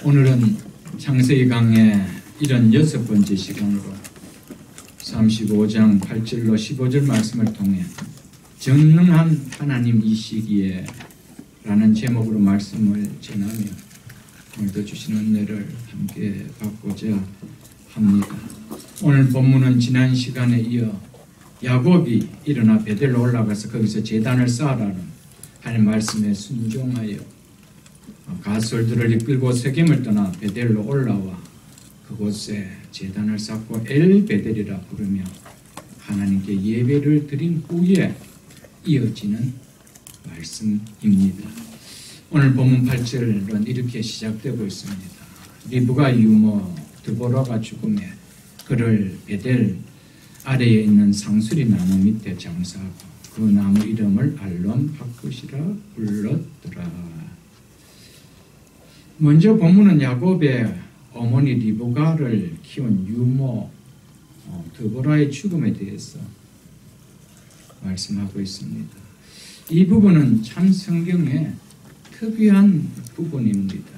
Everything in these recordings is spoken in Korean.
오늘은 창세기 강의 76번째 시간으로 35장 8절로 15절 말씀을 통해 전능한 하나님이시기에 라는 제목으로 말씀을 전하며 오늘도 주신 은혜를 함께 받고자 합니다. 오늘 본문은 지난 시간에 이어 야곱이 일어나 베델로 올라가서 거기서 제단을 쌓으라는 하나님 말씀에 순종하여 가솔들을 이끌고 세겜을 떠나 베델로 올라와 그곳에 제단을 쌓고 엘베델이라 부르며 하나님께 예배를 드린 후에 이어지는 말씀입니다. 오늘 본문 8절은 이렇게 시작되고 있습니다. 리브가 유모 드보라가 죽음에 그를 베델 아래에 있는 상수리 나무 밑에 장사하고 그 나무 이름을 알론 하컷이라 불렀더라. 먼저 본문은 야곱의 어머니 리브가를 키운 유모 드보라의 죽음에 대해서 말씀하고 있습니다. 이 부분은 참 성경의 특이한 부분입니다.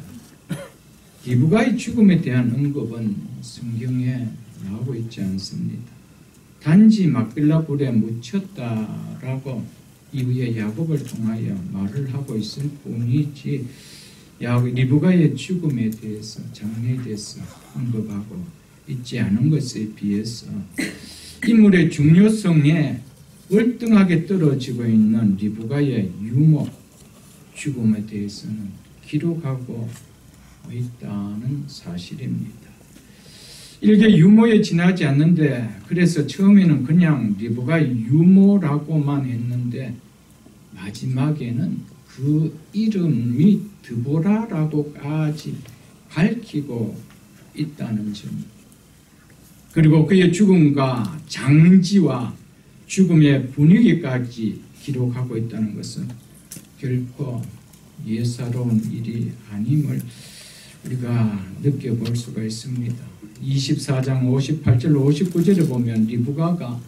리브가의 죽음에 대한 언급은 성경에 나오고 있지 않습니다. 단지 막빌라 불에 묻혔다라고 이후에 야곱을 통하여 말을 하고 있을 뿐이지 리브가의 죽음에 대해서 장래에 대해서 언급하고 있지 않은 것에 비해서 인물의 중요성에 월등하게 떨어지고 있는 리브가의 유모 죽음에 대해서는 기록하고 있다는 사실입니다. 일개 유모에 지나지 않는데 그래서 처음에는 그냥 리브가 유모라고만 했는데 마지막에는 그 이름이 드보라라고까지 밝히고 있다는 점, 그리고 그의 죽음과 장지와 죽음의 분위기까지 기록하고 있다는 것은 결코 예사로운 일이 아님을 우리가 느껴볼 수가 있습니다. 24장 58절 59절에 보면 리브가가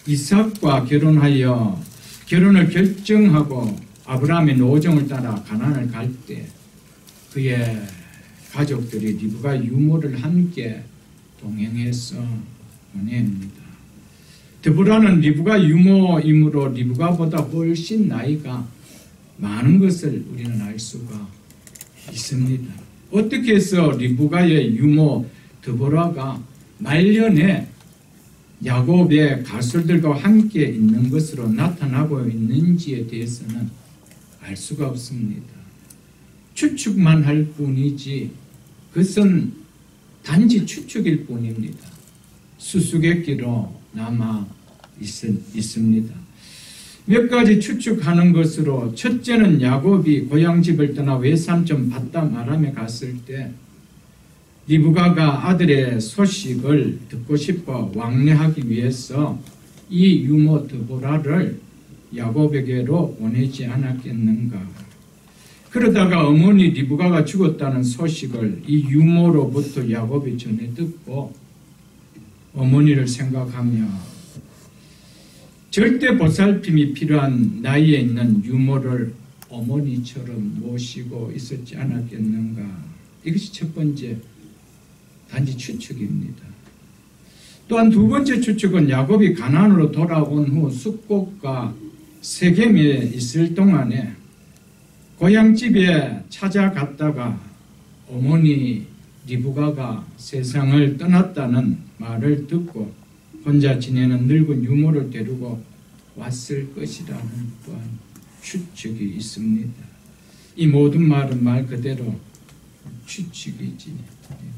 이삭과 결혼을 결정하고 아브라함의 노정을 따라 가나안을 갈 때 그의 가족들이 리브가 유모를 함께 동행해서 보냅니다. 드보라는 리브가 유모이므로 리브가보다 훨씬 나이가 많은 것을 우리는 알 수가 있습니다. 어떻게 해서 리브가의 유모 드보라가 말년에 야곱의 가솔들과 함께 있는 것으로 나타나고 있는지에 대해서는 알 수가 없습니다. 추측만 할 뿐이지 그것은 단지 추측일 뿐입니다. 수수께끼로 남아 있습니다. 몇 가지 추측하는 것으로, 첫째는 야곱이 고향집을 떠나 외삼촌 밧담 아람에 갔을 때 리브가가 아들의 소식을 듣고 싶어 왕래하기 위해서 이 유모 드보라를 야곱에게로 보내지 않았겠는가. 그러다가 어머니 리브가가 죽었다는 소식을 이 유모로부터 야곱이 전해 듣고 어머니를 생각하며 절대 보살핌이 필요한 나이에 있는 유모를 어머니처럼 모시고 있었지 않았겠는가. 이것이 첫 번째 단지 추측입니다. 또한 두 번째 추측은 야곱이 가나안으로 돌아온 후 숫곳과 세겜에 있을 동안에 고향집에 찾아갔다가 어머니 리브가가 세상을 떠났다는 말을 듣고 혼자 지내는 늙은 유모를 데리고 왔을 것이라는 또한 추측이 있습니다. 이 모든 말은 말 그대로 추측이지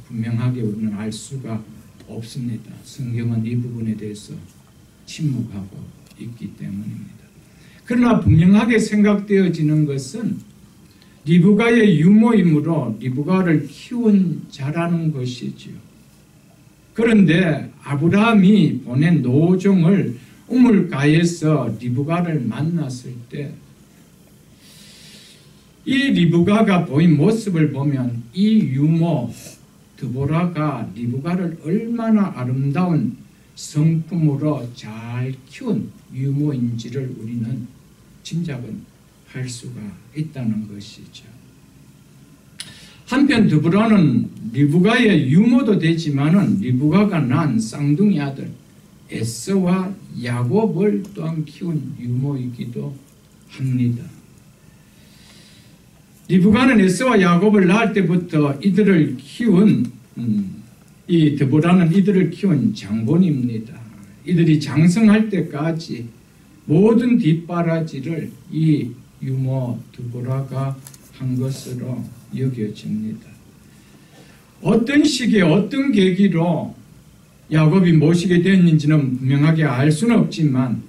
분명하게 우리는 알 수가 없습니다. 성경은 이 부분에 대해서 침묵하고 있기 때문입니다. 그러나 분명하게 생각되어지는 것은 리브가의 유모이므로 리브가를 키운 자라는 것이지요. 그런데 아브라함이 보낸 노종을 우물가에서 리브가를 만났을 때 이 리브가가 보인 모습을 보면 이 유모 드보라가 리브가를 얼마나 아름다운 성품으로 잘 키운 유모인지를 우리는 짐작은 할 수가 있다는 것이죠. 한편 드보라는 리브가의 유모도 되지만은 리브가가 낳은 쌍둥이 아들 에서와 야곱을 또한 키운 유모이기도 합니다. 리브가는 에서와 야곱을 낳을 때부터 이들을 키운 이 드보라는 이들을 키운 장본입니다. 이들이 장성할 때까지 모든 뒷바라지를 이 유모 드보라가 한 것으로 여겨집니다. 어떤 시기에 어떤 계기로 야곱이 모시게 되었는지는 분명하게 알 수는 없지만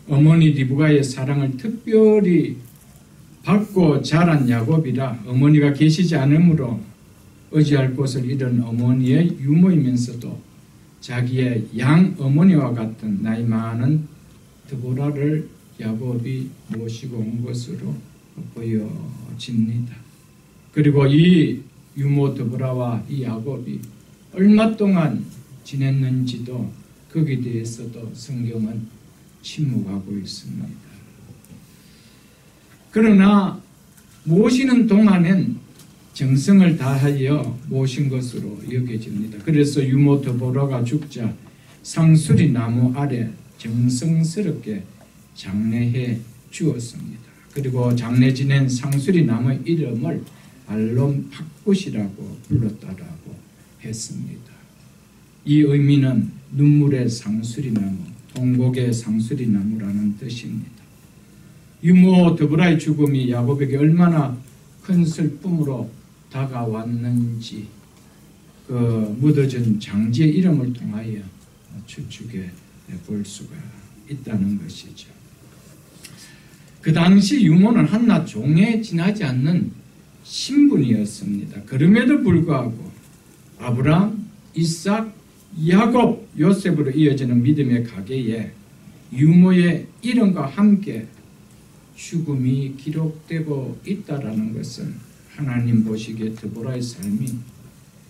어머니 리브가의 사랑을 특별히 받고 자란 야곱이라 어머니가 계시지 않으므로 의지할 곳을 잃은 어머니의 유모이면서도 자기의 양어머니와 같은 나이 많은 드보라를 야곱이 모시고 온 것으로 보여집니다. 그리고 이 유모 드보라와 이 야곱이 얼마 동안 지냈는지도 거기에 대해서도 성경은 침묵하고 있습니다. 그러나 모시는 동안엔 정성을 다하여 모신 것으로 여겨집니다. 그래서 유모 드보라가 죽자 상수리 나무 아래 정성스럽게 장례해 주었습니다. 그리고 장례 지낸 상수리 나무의 이름을 알론 팍굿이라고 불렀다라고 했습니다. 이 의미는 눈물의 상수리 나무, 통곡의 상수리 나무라는 뜻입니다. 유모 드보라의 죽음이 야곱에게 얼마나 큰 슬픔으로 다가왔는지 그 묻어진 장지의 이름을 통하여 추측해 볼 수가 있다는 것이죠. 그 당시 유모는 한낱 종에 지나지 않는 신분이었습니다. 그럼에도 불구하고 아브라함, 이삭, 야곱, 요셉으로 이어지는 믿음의 가계에 유모의 이름과 함께 죽음이 기록되고 있다라는 것은 하나님 보시기에 드보라의 삶이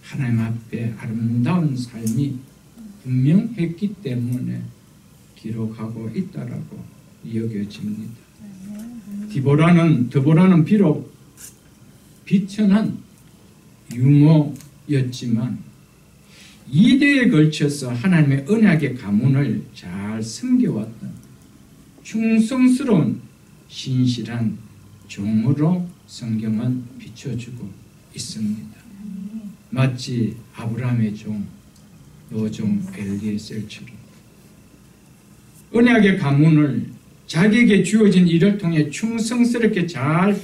하나님 앞에 아름다운 삶이 분명했기 때문에 기록하고 있다라고 여겨집니다. 드보라는 비록 비천한 유모였지만 2대에 걸쳐서 하나님의 언약의 가문을 잘 섬겨왔던 충성스러운 신실한 종으로 성경은 비춰주고 있습니다. 마치 아브라함의 종, 노종 엘리에셀처럼 언약의 가문을 자기에게 주어진 일을 통해 충성스럽게 잘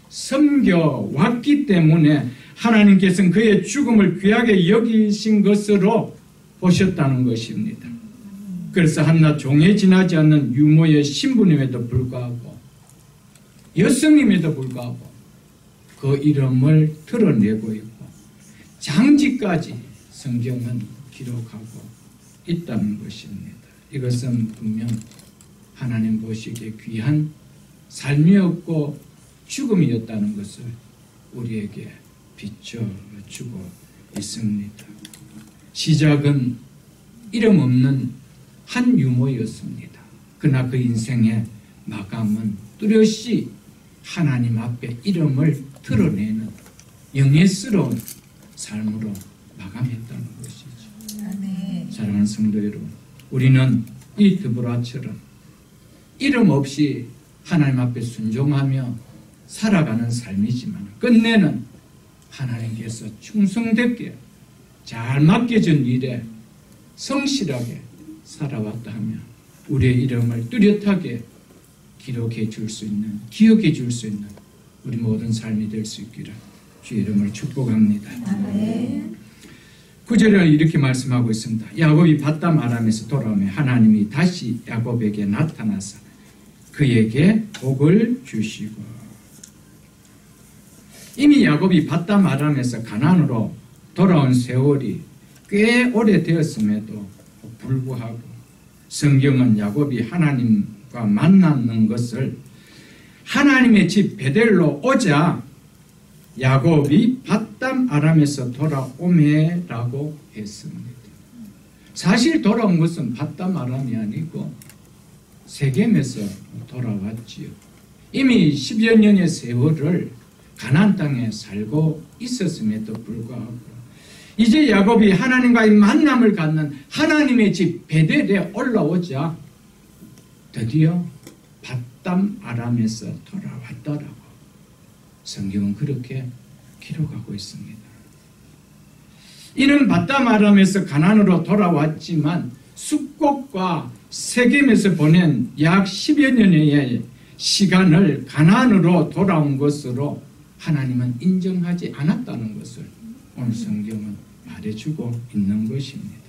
섬겨왔기 때문에 하나님께서는 그의 죽음을 귀하게 여기신 것으로 보셨다는 것입니다. 그래서 한낱 종에 지나지 않는 유모의 신분임에도 불구하고 여성임에도 불구하고 그 이름을 드러내고 있고 장지까지 성경은 기록하고 있다는 것입니다. 이것은 분명 하나님 보시기에 귀한 삶이었고 죽음이었다는 것을 우리에게 비춰주고 있습니다. 시작은 이름 없는 한 유모였습니다. 그러나 그 인생의 마감은 뚜렷이 하나님 앞에 이름을 드러내는 영예스러운 삶으로 마감했다는 것이죠. 사랑하는 성도 여러분, 우리는 이 드보라처럼 이름 없이 하나님 앞에 순종하며 살아가는 삶이지만 끝내는 하나님께서 충성되게 잘 맡겨진 일에 성실하게 살아왔다 하면 우리의 이름을 뚜렷하게 기록해 줄 수 있는, 기억해 줄 수 있는 우리 모든 삶이 될 수 있기를 주의 이름을 축복합니다. 9절에 이렇게 말씀하고 있습니다. 야곱이 밧담 아람에서 돌아오며 하나님이 다시 야곱에게 나타나서 그에게 복을 주시고, 이미 야곱이 밧담 아람에서 가나안으로 돌아온 세월이 꽤 오래되었음에도 불구하고 성경은 야곱이 하나님과 만나는 것을 하나님의 집 베델로 오자 야곱이 밧담 아람에서 돌아오매라고 했습니다. 사실 돌아온 것은 밧담 아람이 아니고 세겜에서 돌아왔지요. 이미 10여 년의 세월을 가나안 땅에 살고 있었음에도 불구하고 이제 야곱이 하나님과의 만남을 갖는 하나님의 집 베델에 올라오자 드디어 밧담 아람에서 돌아왔더라고. 성경은 그렇게 기록하고 있습니다. 이는 밧담 아람에서 가나안으로 돌아왔지만 숫곳과 세겜에서 보낸 약 10여 년의 시간을 가나안으로 돌아온 것으로 하나님은 인정하지 않았다는 것을 오늘 성경은 말해주고 있는 것입니다.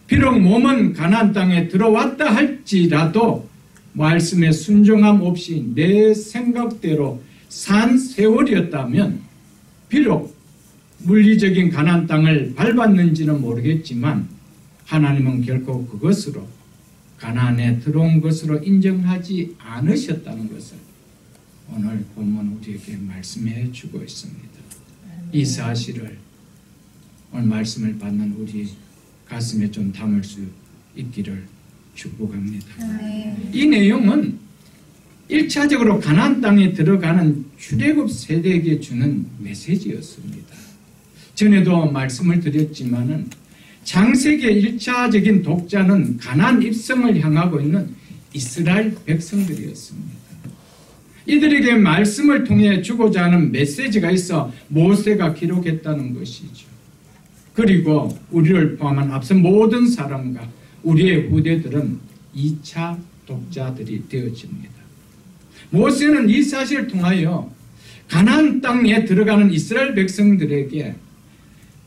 비록 몸은 가나안 땅에 들어왔다 할지라도 말씀에 순종함 없이 내 생각대로 산 세월이었다면 비록 물리적인 가나안 땅을 밟았는지는 모르겠지만 하나님은 결코 그것으로 가나안에 들어온 것으로 인정하지 않으셨다는 것을 오늘 본문 우리에게 말씀해 주고 있습니다. 이 사실을 오늘 말씀을 받는 우리 가슴에 좀 담을 수 있기를 축복합니다. 이 내용은 1차적으로 가나안 땅에 들어가는 출애굽 세대에게 주는 메시지였습니다. 전에도 말씀을 드렸지만은 창세기의 1차적인 독자는 가나안 입성을 향하고 있는 이스라엘 백성들이었습니다. 이들에게 말씀을 통해 주고자 하는 메시지가 있어 모세가 기록했다는 것이죠. 그리고 우리를 포함한 앞서 모든 사람과 우리의 후대들은 2차 독자들이 되어집니다. 모세는 이 사실을 통하여 가나안 땅에 들어가는 이스라엘 백성들에게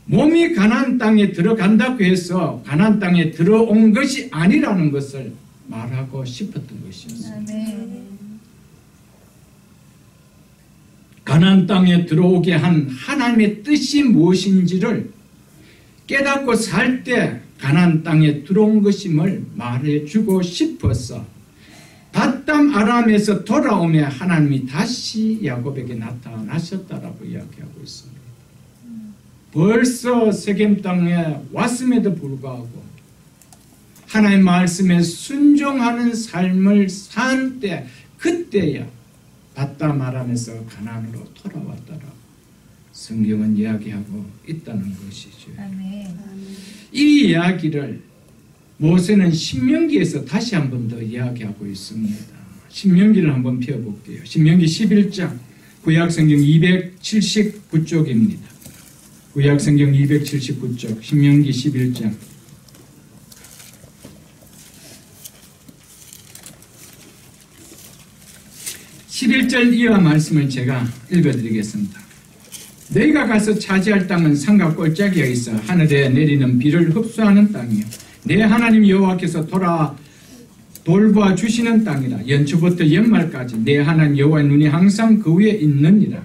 몸이 가나안 땅에 들어간다고 해서 가나안 땅에 들어온 것이 아니라는 것을 말하고 싶었던 것이었습니다. 가나안 땅에 들어오게 한 하나님의 뜻이 무엇인지를 깨닫고 살 때 가나안 땅에 들어온 것임을 말해주고 싶어서 밧담 아람에서 돌아오며 하나님이 다시 야곱에게 나타나셨다라고 이야기하고 있습니다. 벌써 세겜 땅에 왔음에도 불구하고 하나님의 말씀에 순종하는 삶을 산 때 그때야 밧담 아람에서 가나안으로 돌아왔더라. 성경은 이야기하고 있다는 것이죠. 이 이야기를 모세는 신명기에서 다시 한 번 더 이야기하고 있습니다. 신명기를 한번 펴볼게요. 신명기 11장 구약성경 279쪽입니다. 구약성경 279쪽 신명기 11장 11절 이하 말씀을 제가 읽어드리겠습니다. 너희가 가서 차지할 땅은 산과 골짜기에 있어 하늘에 내리는 비를 흡수하는 땅이요 내 하나님 여호와께서 돌보아 주시는 땅이라. 연초부터 연말까지 내 하나님 여호와의 눈이 항상 그 위에 있느니라.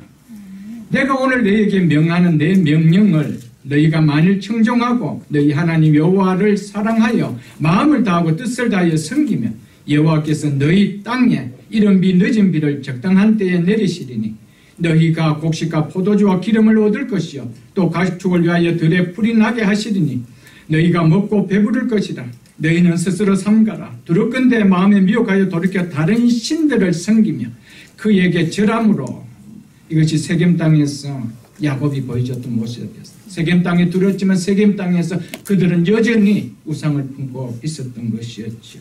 내가 오늘 너희에게 명하는 내 명령을 너희가 만일 청종하고 너희 하나님 여호와를 사랑하여 마음을 다하고 뜻을 다하여 섬기면 여호와께서 너희 땅에 이른 비 늦은 비를 적당한 때에 내리시리니 너희가 곡식과 포도주와 기름을 얻을 것이요 또 가축을 위하여 들에 풀이 나게 하시리니 너희가 먹고 배부를 것이다. 너희는 스스로 삼가라. 두렵건대 마음에 미혹하여 돌이켜 다른 신들을 섬기며 그에게 절함으로. 이것이 세겜 땅에서 야곱이 보여줬던 모습이었습니다. 세겜 땅에 두렵지만 세겜 땅에서 그들은 여전히 우상을 품고 있었던 것이었죠.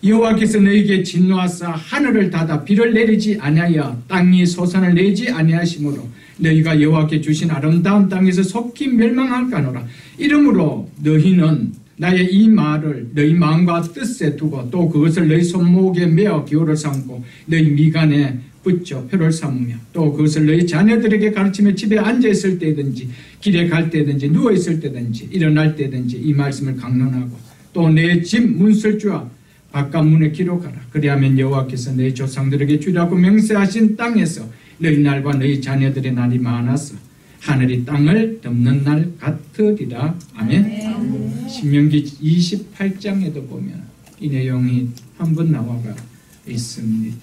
여호와께서 너희에게 진노하사 하늘을 닫아 비를 내리지 아니하여 땅이 소산을 내지 아니하시므로 너희가 여호와께 주신 아름다운 땅에서 속히 멸망할까노라. 이러므로 너희는 나의 이 말을 너희 마음과 뜻에 두고 또 그것을 너희 손목에 메어 기호를 삼고 너희 미간에 붙여 표를 삼으며 또 그것을 너희 자녀들에게 가르치며 집에 앉아있을 때든지 길에 갈 때든지 누워있을 때든지 일어날 때든지 이 말씀을 강론하고 또 내 집 문설주와 바깥 문에 기록하라. 그리하면 여호와께서 너희 조상들에게 주라고 맹세하신 땅에서 너희 날과 너희 자녀들의 날이 많아서 하늘이 땅을 덮는 날 같으리라. 아멘. 신명기 28장에도 보면 이 내용이 한번 나와가 있습니다.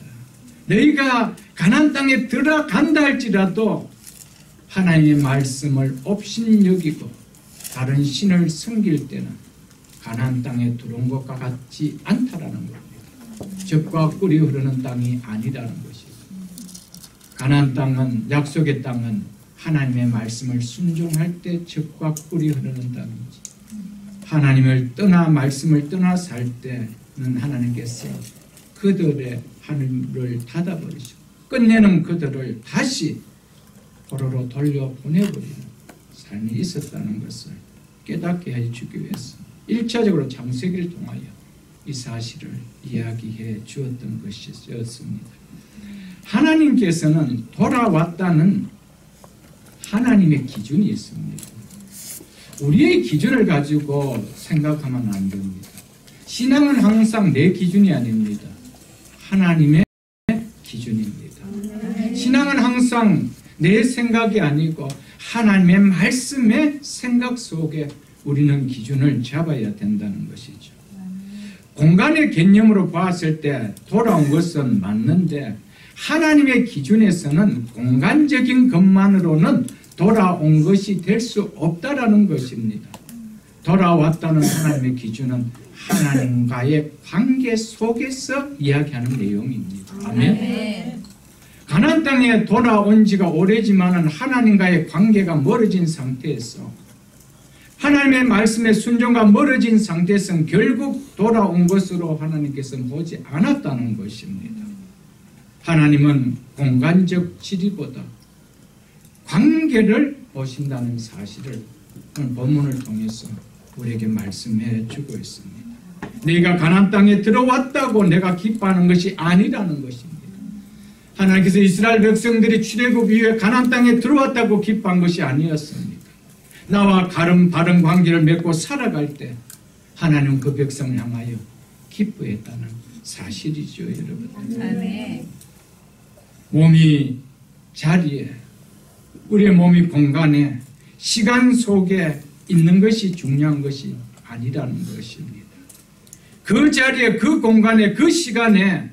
너희가 가나안 땅에 들어간다 할지라도 하나님의 말씀을 업신여기고 다른 신을 섬길 때는 가나안 땅에 들어온 것과 같지 않다라는 겁니다. 젖과 꿀이 흐르는 땅이 아니라는 것이죠. 가나안 땅은, 약속의 땅은 하나님의 말씀을 순종할 때 젖과 꿀이 흐르는 땅이지. 하나님을 떠나, 말씀을 떠나 살 때는 하나님께서 그들의 하늘을 닫아버리시고 끝내는 그들을 다시 포로로 돌려보내버리는 삶이 있었다는 것을 깨닫게 해주기 위해서 1차적으로 창세기를 통하여 이 사실을 이야기해 주었던 것이었습니다. 하나님께서는 돌아왔다는 하나님의 기준이 있습니다. 우리의 기준을 가지고 생각하면 안 됩니다. 신앙은 항상 내 기준이 아닙니다. 하나님의 기준입니다. 신앙은 항상 내 생각이 아니고 하나님의 말씀의 생각 속에 우리는 기준을 잡아야 된다는 것이죠. 공간의 개념으로 봤을 때 돌아온 것은 맞는데 하나님의 기준에서는 공간적인 것만으로는 돌아온 것이 될 수 없다라는 것입니다. 돌아왔다는 하나님의 기준은 하나님과의 관계 속에서 이야기하는 내용입니다. 아멘. 가나안 땅에 돌아온 지가 오래지만은 하나님과의 관계가 멀어진 상태에서 하나님의 말씀의 순종과 멀어진 상태에서는 결국 돌아온 것으로 하나님께서 보지 않았다는 것입니다. 하나님은 공간적 지리보다 관계를 보신다는 사실을 오늘 본문을 통해서 우리에게 말씀해 주고 있습니다. 내가 가나안 땅에 들어왔다고 내가 기뻐하는 것이 아니라는 것입니다. 하나님께서 이스라엘 백성들이 출애굽 이후에 가나안 땅에 들어왔다고 기뻐한 것이 아니었습니다. 나와 바른 관계를 맺고 살아갈 때 하나님은 그 백성을 향하여 기뻐했다는 사실이죠, 여러분. 아멘. 몸이 자리에, 우리의 몸이 공간에, 시간 속에 있는 것이 중요한 것이 아니라는 것입니다. 그 자리에, 그 공간에, 그 시간에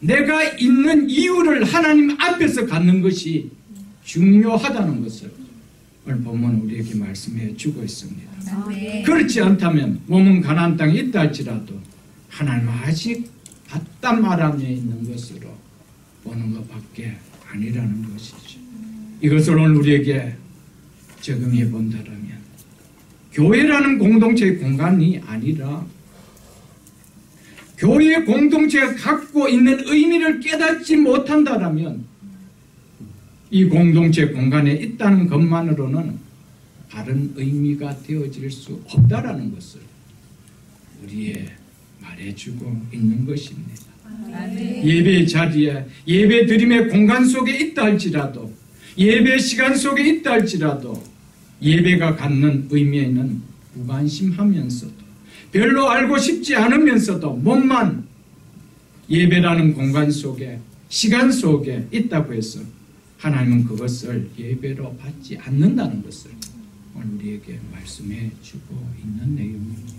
내가 있는 이유를 하나님 앞에서 갖는 것이 중요하다는 것을 오늘 본문 우리에게 말씀해 주고 있습니다. 아멘. 그렇지 않다면 몸은 가나안 땅에 있다 할지라도 하나님 아직 바닷 아람에 있는 것으로 보는 것밖에 아니라는 것이죠. 이것을 오늘 우리에게 적용해 본다면 교회라는 공동체의 공간이 아니라 교회의 공동체가 갖고 있는 의미를 깨닫지 못한다면 이 공동체 공간에 있다는 것만으로는 바른 의미가 되어질 수 없다라는 것을 우리에 말해주고 있는 것입니다. 아멘. 예배의 자리에, 예배 드림의 공간 속에 있다 할지라도, 예배 시간 속에 있다 할지라도 예배가 갖는 의미에는 무관심하면서도 별로 알고 싶지 않으면서도 몸만 예배라는 공간 속에, 시간 속에 있다고 해서 하나님은 그것을 예배로 받지 않는다는 것을 오늘 우리에게 말씀해 주고 있는 내용입니다.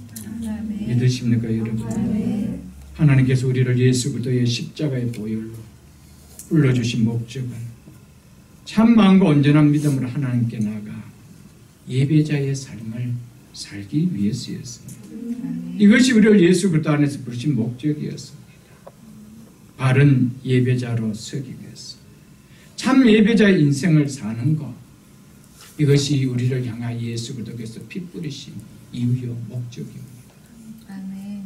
아멘. 믿으십니까, 여러분? 아멘. 하나님께서 우리를 예수 그리스도의 십자가의 보혈로 불러주신 목적은 참 마음과 온전한 믿음으로 하나님께 나가 예배자의 삶을 살기 위해서였습니다. 이것이 우리를 예수 그리스도 안에서 부르신 목적이었습니다. 바른 예배자로 서기 위해서 참 예배자의 인생을 사는 것, 이것이 우리를 향한 예수 그리스도께서 피 뿌리신 이유요 목적입니다. 아멘.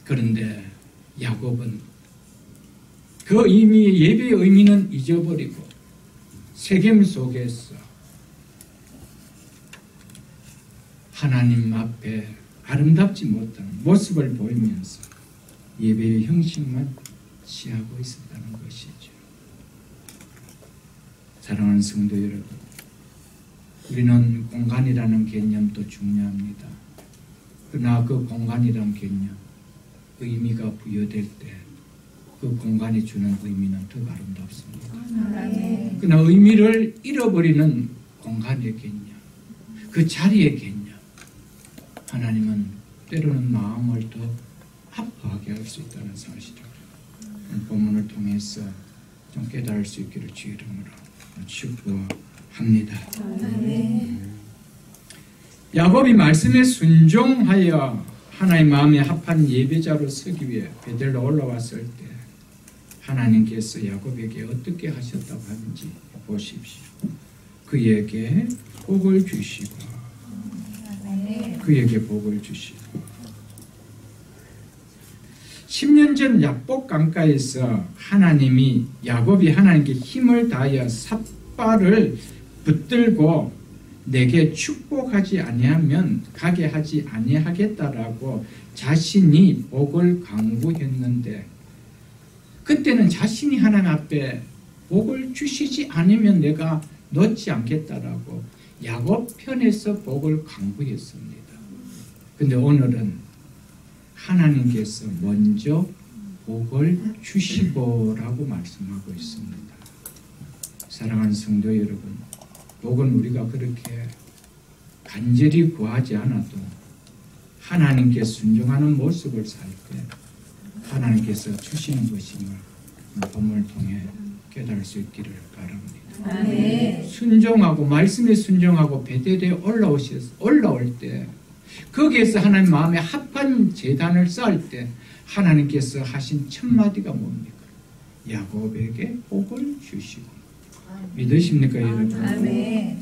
그런데 야곱은 그 의미, 예배의 의미는 잊어버리고 세겜 속에서 하나님 앞에 아름답지 못한 모습을 보이면서 예배의 형식만 취하고 있었다는 것이죠. 사랑하는 성도 여러분, 우리는 공간이라는 개념도 중요합니다. 그러나 그 공간이라는 개념, 의미가 부여될 때 그 공간이 주는 의미는 더 아름답습니다. 아멘. 그러나 의미를 잃어버리는 공간의 개념, 그 자리의 개념, 하나님은 때로는 마음을 더 아파하게 할 수 있다는 사실을 본문을 통해서 좀 깨달을 수 있기를 주의 이름으로 축복합니다. 아멘. 야곱이 말씀에 순종하여 하나님 마음에 합한 예배자로 서기 위해 베델로 올라왔을 때 하나님께서 야곱에게 어떻게 하셨다고 하는지 보십시오. 그에게 복을 주시고 그에게 복을 주시고 10년 전 야복 강가에서 하나님이 야곱이 하나님께 힘을 다하여 삿발을 붙들고 내게 축복하지 아니하면 가게 하지 아니하겠다라고 자신이 복을 강구했는데 그때는 자신이 하나님 앞에 복을 주시지 않으면 내가 놓지 않겠다라고 야곱 편에서 복을 강구했습니다. 근데 오늘은 하나님께서 먼저 복을 주시고라고 말씀하고 있습니다. 사랑하는 성도 여러분, 복은 우리가 그렇게 간절히 구하지 않아도 하나님께 순종하는 모습을 살 때 하나님께서 주시는 것임을 본문을 통해 깨달을 수 있기를 바랍니다. 아멘. 순종하고 말씀에 순종하고 베델에 올라올 때 거기에서 하나님 마음에 합한 제단을 쌓을 때 하나님께서 하신 첫 마디가 뭡니까? 야곱에게 복을 주시고. 믿으십니까 여러분? 아멘.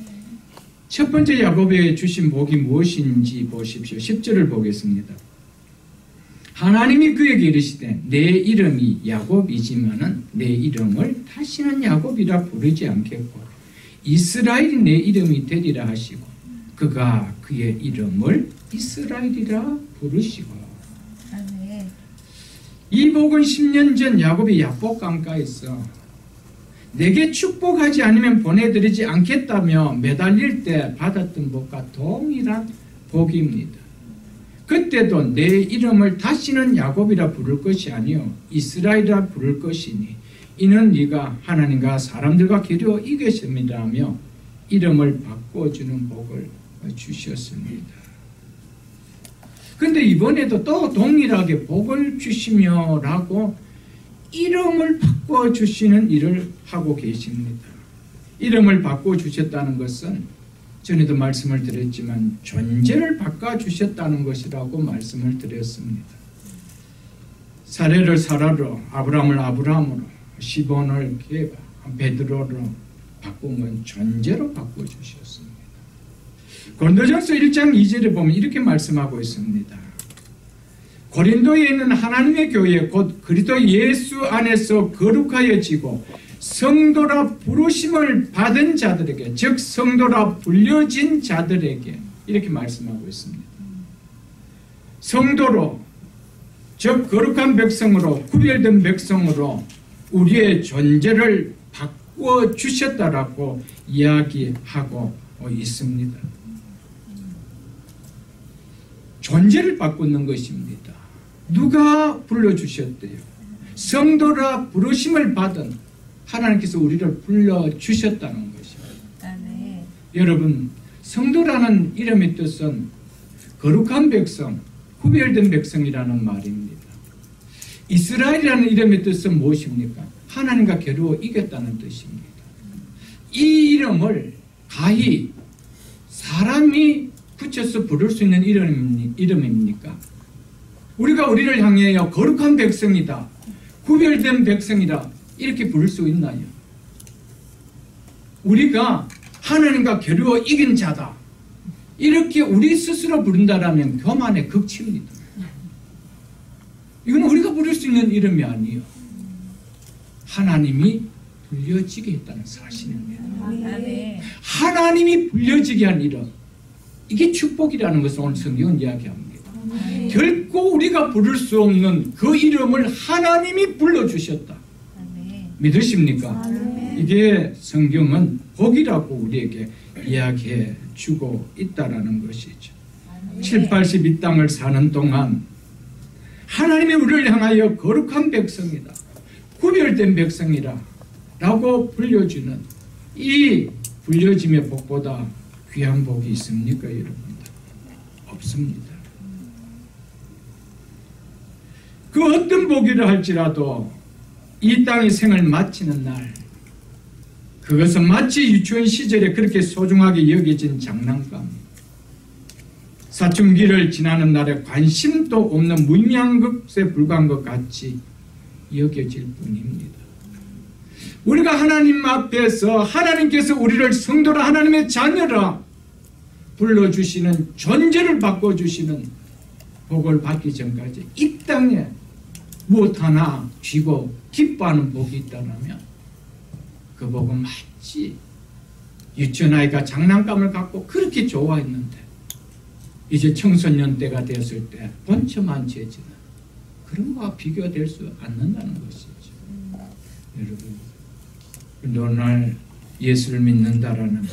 첫 번째 야곱에게 주신 복이 무엇인지 보십시오. 10절을 보겠습니다. 하나님이 그에게 이르시되 내 이름이 야곱이지만은 내 이름을 다시는 야곱이라 부르지 않겠고 이스라엘이 내 이름이 되리라 하시고 그가 그의 이름을 이스라엘이라 부르시고. 아멘. 이 복은 10년 전 야곱이 야복 강가에서 내게 축복하지 않으면 보내드리지 않겠다며 매달릴 때 받았던 복과 동일한 복입니다. 그때도 내 이름을 다시는 야곱이라 부를 것이 아니요 이스라엘이라 부를 것이니 이는 네가 하나님과 사람들과 겨루어 이겼습니다며 이름을 바꿔주는 복을 주셨습니다. 근데 이번에도 또 동일하게 복을 주시며 라고 이름을 바꿔주시는 일을 하고 계십니다. 이름을 바꿔주셨다는 것은 전에도 말씀을 드렸지만 존재를 바꿔주셨다는 것이라고 말씀을 드렸습니다. 사례를 사라로, 아브라함을 아브라함으로, 시몬을 게바, 베드로로 바꾼 건 존재로 바꿔주셨습니다. 고린도전서 1장 2절에 보면 이렇게 말씀하고 있습니다. 고린도에 있는 하나님의 교회 곧 그리스도 예수 안에서 거룩하여지고 성도라 부르심을 받은 자들에게 즉 성도라 불려진 자들에게 이렇게 말씀하고 있습니다. 성도로 즉 거룩한 백성으로 구별된 백성으로 우리의 존재를 바꾸어 주셨다라고 이야기하고 있습니다. 존재를 바꾸는 것입니다. 누가 불러주셨대요? 성도라 부르심을 받은 하나님께서 우리를 불러주셨다는 것입니다. 아멘. 여러분, 성도라는 이름의 뜻은 거룩한 백성, 구별된 백성이라는 말입니다. 이스라엘이라는 이름의 뜻은 무엇입니까? 하나님과 겨루어 이겼다는 뜻입니다. 이 이름을 가히 사람이 붙여서 부를 수 있는 이름입니까? 우리가 우리를 향하여 거룩한 백성이다, 구별된 백성이다 이렇게 부를 수 있나요? 우리가 하나님과 겨루어 이긴 자다 이렇게 우리 스스로 부른다라면 교만의 극치입니다. 이건 우리가 부를 수 있는 이름이 아니에요. 하나님이 불려지게 했다는 사실입니다. 아멘. 하나님이 불려지게 한 이름, 이게 축복이라는 것을 오늘 성경은 이야기합니다. 결코 우리가 부를 수 없는 그 이름을 하나님이 불러주셨다. 믿으십니까? 이게 성경은 복이라고 우리에게 이야기해 주고 있다라는 것이죠. 7, 80 이 땅을 사는 동안 하나님이 우리를 향하여 거룩한 백성이다, 구별된 백성이라 라고 불려주는 이 불려짐의 복보다 귀한 복이 있습니까 여러분? 없습니다. 그 어떤 복이라 할지라도 이 땅의 생을 마치는 날, 그것은 마치 유치원 시절에 그렇게 소중하게 여겨진 장난감, 사춘기를 지나는 날에 관심도 없는 무의미한 것에 불과한 것 같이 여겨질 뿐입니다. 우리가 하나님 앞에서 하나님께서 우리를 성도라 하나님의 자녀라 불러주시는 존재를 바꿔주시는 복을 받기 전까지 이 땅에 무엇 하나 쥐고 기뻐하는 복이 있다면 그 복은 마치 유치원 아이가 장난감을 갖고 그렇게 좋아했는데 이제 청소년 때가 되었을 때 번처만취해지는 그런 거와 비교될 수 않는다는 것이죠. 여러분, 오늘 예수를 믿는다라는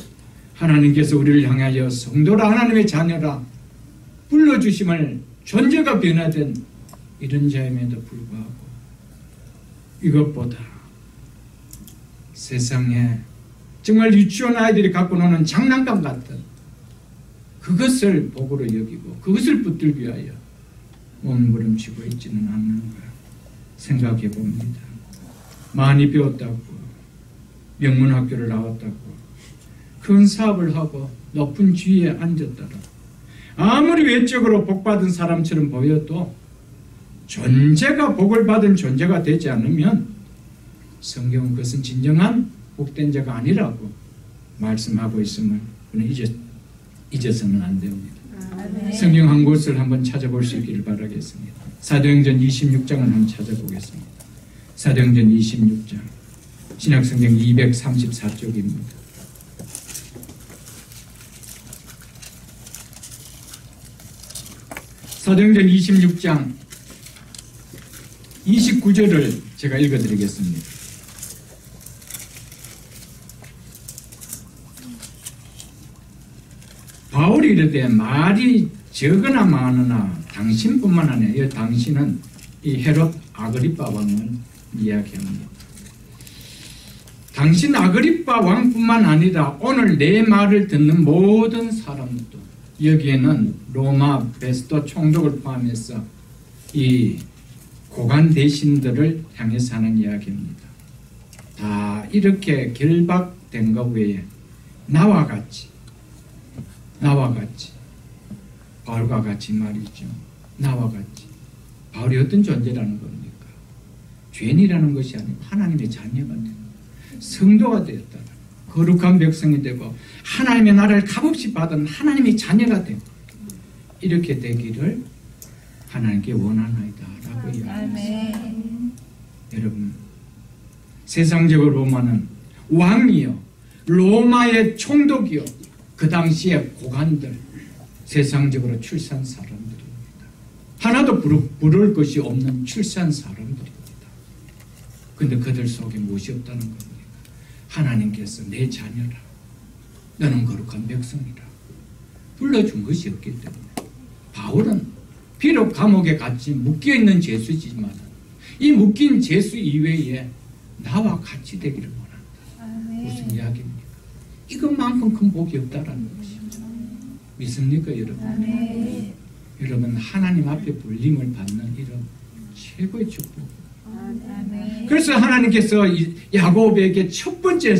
하나님께서 우리를 향하여 성도라 하나님의 자녀라 불러주심을 존재가 변화된 이런 자임에도 불구하고 이것보다 세상에 정말 유치원 아이들이 갖고 노는 장난감 같은 그것을 복으로 여기고 그것을 붙들기 위하여 몸부림치고 있지는 않는가 생각해 봅니다. 많이 배웠다고 명문학교를 나왔다고 큰 사업을 하고 높은 지위에 앉았다라 아무리 외적으로 복받은 사람처럼 보여도 존재가 복을 받은 존재가 되지 않으면 성경은 그것은 진정한 복된 자가 아니라고 말씀하고 있음을 우리는 잊어서는 안 됩니다. 성경 한 곳을 한번 찾아볼 수 있기를 바라겠습니다. 사도행전 26장을 한번 찾아보겠습니다. 사도행전 26장 신약성경 234쪽입니다. 사도행전 26장 29절을 제가 읽어드리겠습니다. 바울이 이르되 말이 적으나 많으나 당신뿐만 아니라 이 당신은 이 헤롯 아그리빠 왕을 이야기합니다. 당신 아그리빠 왕뿐만 아니라 오늘 내 말을 듣는 모든 사람도 여기에는 로마 베스토 총독을 포함해서 이 고관 대신들을 향해서 하는 이야기입니다. 다 이렇게 결박된 것 외에 나와 같이 바울과 같이 말이죠. 나와 같이 바울이 어떤 존재라는 겁니까? 죄인이라는 것이 아니고 하나님의 자녀가 되고 성도가 되었다. 거룩한 백성이 되고 하나님의 나라를 값없이 받은 하나님의 자녀가 되고 이렇게 되기를 하나님께 원하나이다 라고 이야기합니다. 여러분 세상적으로 로마는 왕이요 로마의 총독이요 그 당시에 고관들 세상적으로 출산 사람들입니다. 하나도 부를 것이 없는 출산 사람들입니다. 그런데 그들 속에 무엇이 없다는 겁니까? 하나님께서 내 자녀라 너는 거룩한 백성이라 불러준 것이 없기 때문에 바울은 비록 감옥에 같이 묶여있는 죄수지만 이 묶인 죄수 이외에 나와 같이 되기를 원한다. 무슨 이야기입니까? 이것만큼 큰 복이 없다라는 것입니다. 믿습니까 여러분? 여러분 하나님 앞에 불림을 받는 이런 최고의 축복. 그래서 하나님께서 야곱에게 첫 번째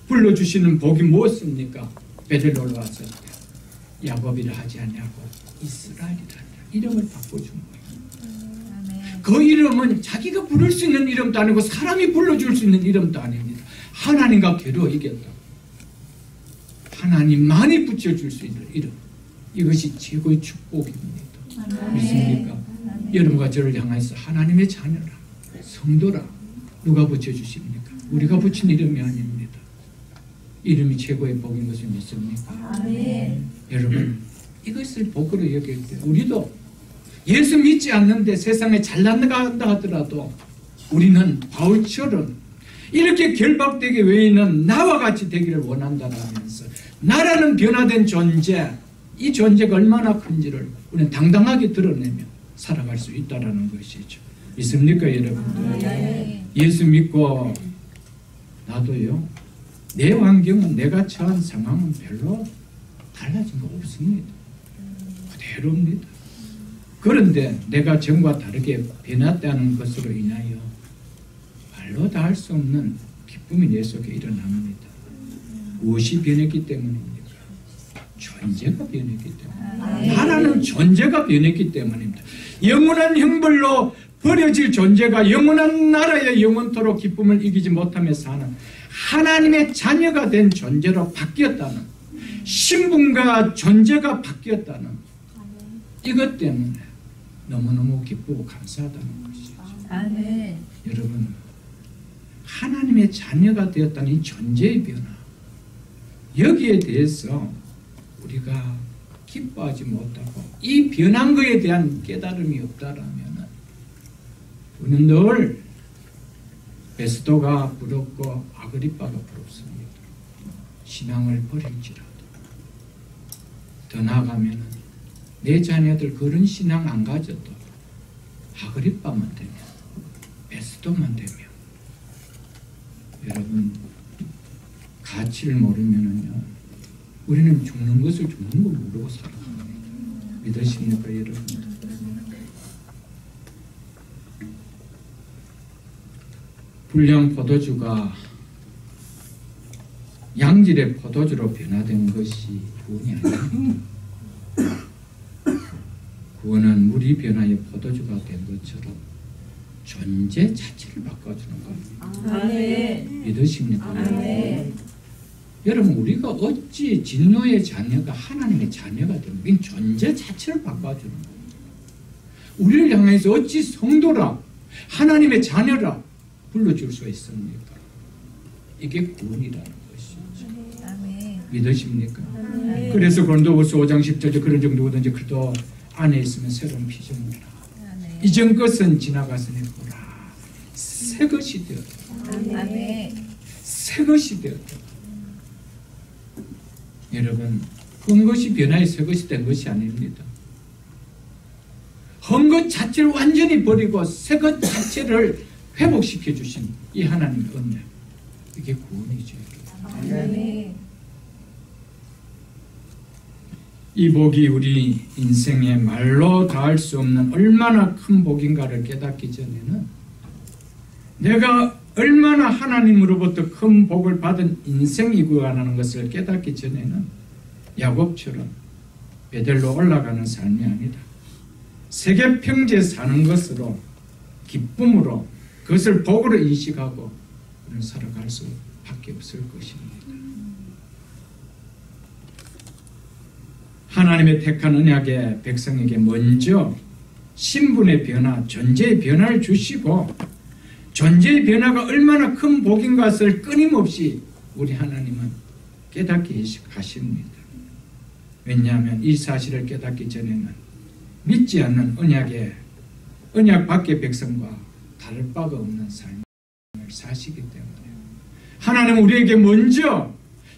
불러주시는 복이 무엇입니까? 베델로 올라왔을 때 야곱이라 하지 않냐고 이스라엘이라 이름을 바꿔준 거예요. 그 이름은 자기가 부를 수 있는 이름도 아니고 사람이 불러줄 수 있는 이름도 아닙니다. 하나님과 겨루어 이겼다. 하나님만이 붙여줄 수 있는 이름. 이것이 최고의 축복입니다. 믿습니까? 여러분과 저를 향해서 하나님의 자녀라 성도라 누가 붙여주십니까? 우리가 붙인 이름이 아닙니다. 이름이 최고의 복인 것을 믿습니까? 여러분 이것을 복으로 여길 때 우리도 예수 믿지 않는데 세상에 잘난다 하더라도 우리는 바울처럼 이렇게 결박되기 외에는 나와 같이 되기를 원한다라면서 나라는 변화된 존재 이 존재가 얼마나 큰지를 우리는 당당하게 드러내며 살아갈 수 있다는 것이죠. 믿습니까 여러분들? 예수 믿고 나도요 내 환경은 내가 처한 상황은 별로 달라진 거 없습니다. 그대로입니다. 그런데 내가 전과 다르게 변했다는 것으로 인하여 말로 다 할 수 없는 기쁨이 내 속에 일어납니다. 무엇이 변했기 때문입니까? 존재가 변했기 때문입니다. 나라는 존재가 변했기 때문입니다. 영원한 형벌로 버려질 존재가 영원한 나라의 영원토록 기쁨을 이기지 못하며 사는 하나님의 자녀가 된 존재로 바뀌었다는, 신분과 존재가 바뀌었다는 이것 때문에 너무너무 기쁘고 감사하다는 것이죠. 아멘. 여러분, 하나님의 자녀가 되었다는 이 존재의 변화, 여기에 대해서 우리가 기뻐하지 못하고 이 변한 것에 대한 깨달음이 없다라면 우리는 늘 베스도가 부럽고 아그리빠가 부럽습니다. 신앙을 버릴지라도. 더 나아가면 내 자녀들 그런 신앙 안 가져도 아그리빠만 되면, 베스도만 되면, 여러분, 가치를 모르면은요, 우리는 죽는 것을 죽는 걸 모르고 살아갑니다. 믿으십니까, 여러분? 불량 포도주가 양질의 포도주로 변화된 것이 구원이 아닙니다. 구원은 물이 변화의 포도주가 된 것처럼 존재 자체를 바꿔주는 겁니다. 아멘. 믿으십니까? 아멘. 여러분, 우리가 어찌 진노의 자녀가 하나님의 자녀가 됩니까? 이 존재 자체를 바꿔주는 겁니다. 우리를 향해서 어찌 성도라, 하나님의 자녀라 불러줄 수 있습니까? 이게 구원이라는 것이죠. 아멘. 믿으십니까? 아멘. 그래서 고린도후서 5장 10절에 그런 정도든지 그도 안에 있으면 새로운 피조물이라. 아멘. 이전 것은 지나갔으니 보라, 새 것이 되었다. 아멘. 새 것이 되었다. 여러분, 한 것이 변화해 새 것이 된 것이 아닙니다. 한 것 자체를 완전히 버리고 새 것 자체를 회복시켜 주신 이 하나님의 은혜, 이게 구원이죠. 아멘. 이 복이 우리 인생에 말로 다할 수 없는 얼마나 큰 복인가를 깨닫기 전에는, 내가 얼마나 하나님으로부터 큰 복을 받은 인생이구나라는 것을 깨닫기 전에는 야곱처럼 베델로 올라가는 삶이 아니다, 세계 평지에 사는 것으로, 기쁨으로, 그것을 복으로 인식하고 우리는 살아갈 수밖에 없을 것입니다. 하나님의 택한 언약의 백성에게 먼저 신분의 변화, 존재의 변화를 주시고, 존재의 변화가 얼마나 큰 복인 것을 끊임없이 우리 하나님은 깨닫게 하십니다. 왜냐하면 이 사실을 깨닫기 전에는 믿지 않는 언약 밖의 백성과 다를 바가 없는 삶을 사시기 때문에, 하나님은 우리에게 먼저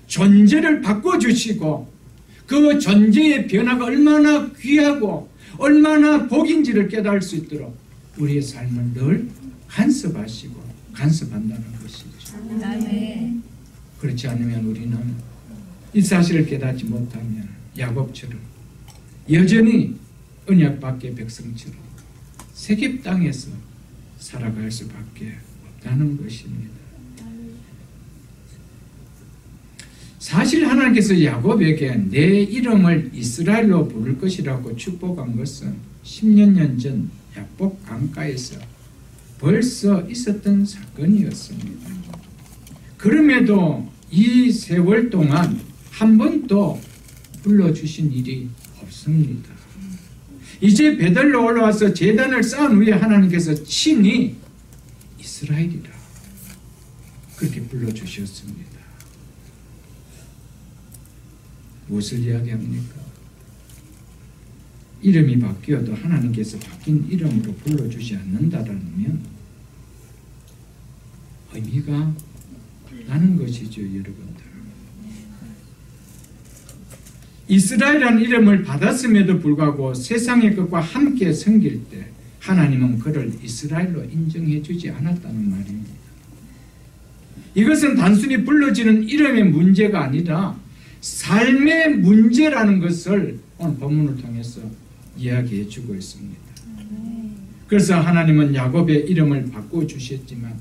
존재를 바꿔주시고 그 존재의 변화가 얼마나 귀하고 얼마나 복인지를 깨달을 수 있도록 우리의 삶을 늘 간섭하시고 간섭한다는 것이죠. 아멘. 그렇지 않으면 우리는 이 사실을 깨닫지 못하면 야곱처럼 여전히 언약 밖의 백성처럼 세계 땅에서 살아갈 수밖에 없다는 것입니다. 사실 하나님께서 야곱에게 내 이름을 이스라엘로 부를 것이라고 축복한 것은 10여 년 전 야복 강가에서 벌써 있었던 사건이었습니다. 그럼에도 이 세월 동안 한 번도 불러주신 일이 없습니다. 이제 베델로 올라와서 제단을 쌓은 후에 하나님께서 친히 이스라엘이라 그렇게 불러주셨습니다. 무엇을 이야기합니까? 이름이 바뀌어도 하나님께서 바뀐 이름으로 불러주지 않는다라면 의미가 없다는 것이죠, 여러분들. 이스라엘이라는 이름을 받았음에도 불구하고 세상의 것과 함께 섬길 때 하나님은 그를 이스라엘로 인정해 주지 않았다는 말입니다. 이것은 단순히 불러지는 이름의 문제가 아니라 삶의 문제라는 것을 오늘 본문을 통해서 이야기해 주고 있습니다. 그래서 하나님은 야곱의 이름을 바꿔주셨지만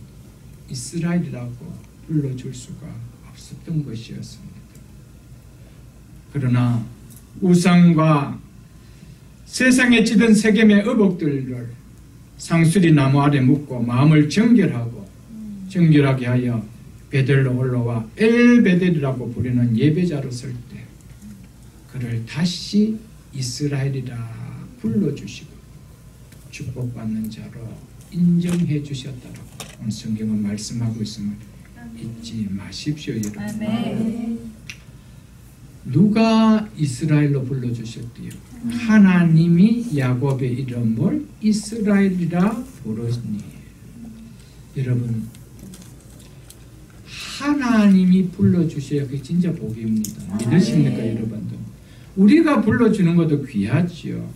이스라엘이라고 불러줄 수가 없었던 것이었습니다. 그러나 우상과 세상에 찌든 세겜의 의복들을 상수리 나무 아래 묵고 마음을 정결하게 하여 베델로 올라와 엘베델이라고 부르는 예배자로 설 때 그를 다시 이스라엘이라 불러주시고 축복받는 자로 인정해 주셨다라고 오늘 성경은 말씀하고 있음을 잊지 마십시오, 여러분. 아멘. 누가 이스라엘로 불러주셨대요? 하나님이 야곱의 이름을 이스라엘이라 부르니. 여러분, 하나님이 불러주셔야 그게 진짜 복입니다. 믿으십니까, 여러분들? 우리가 불러주는 것도 귀하지요.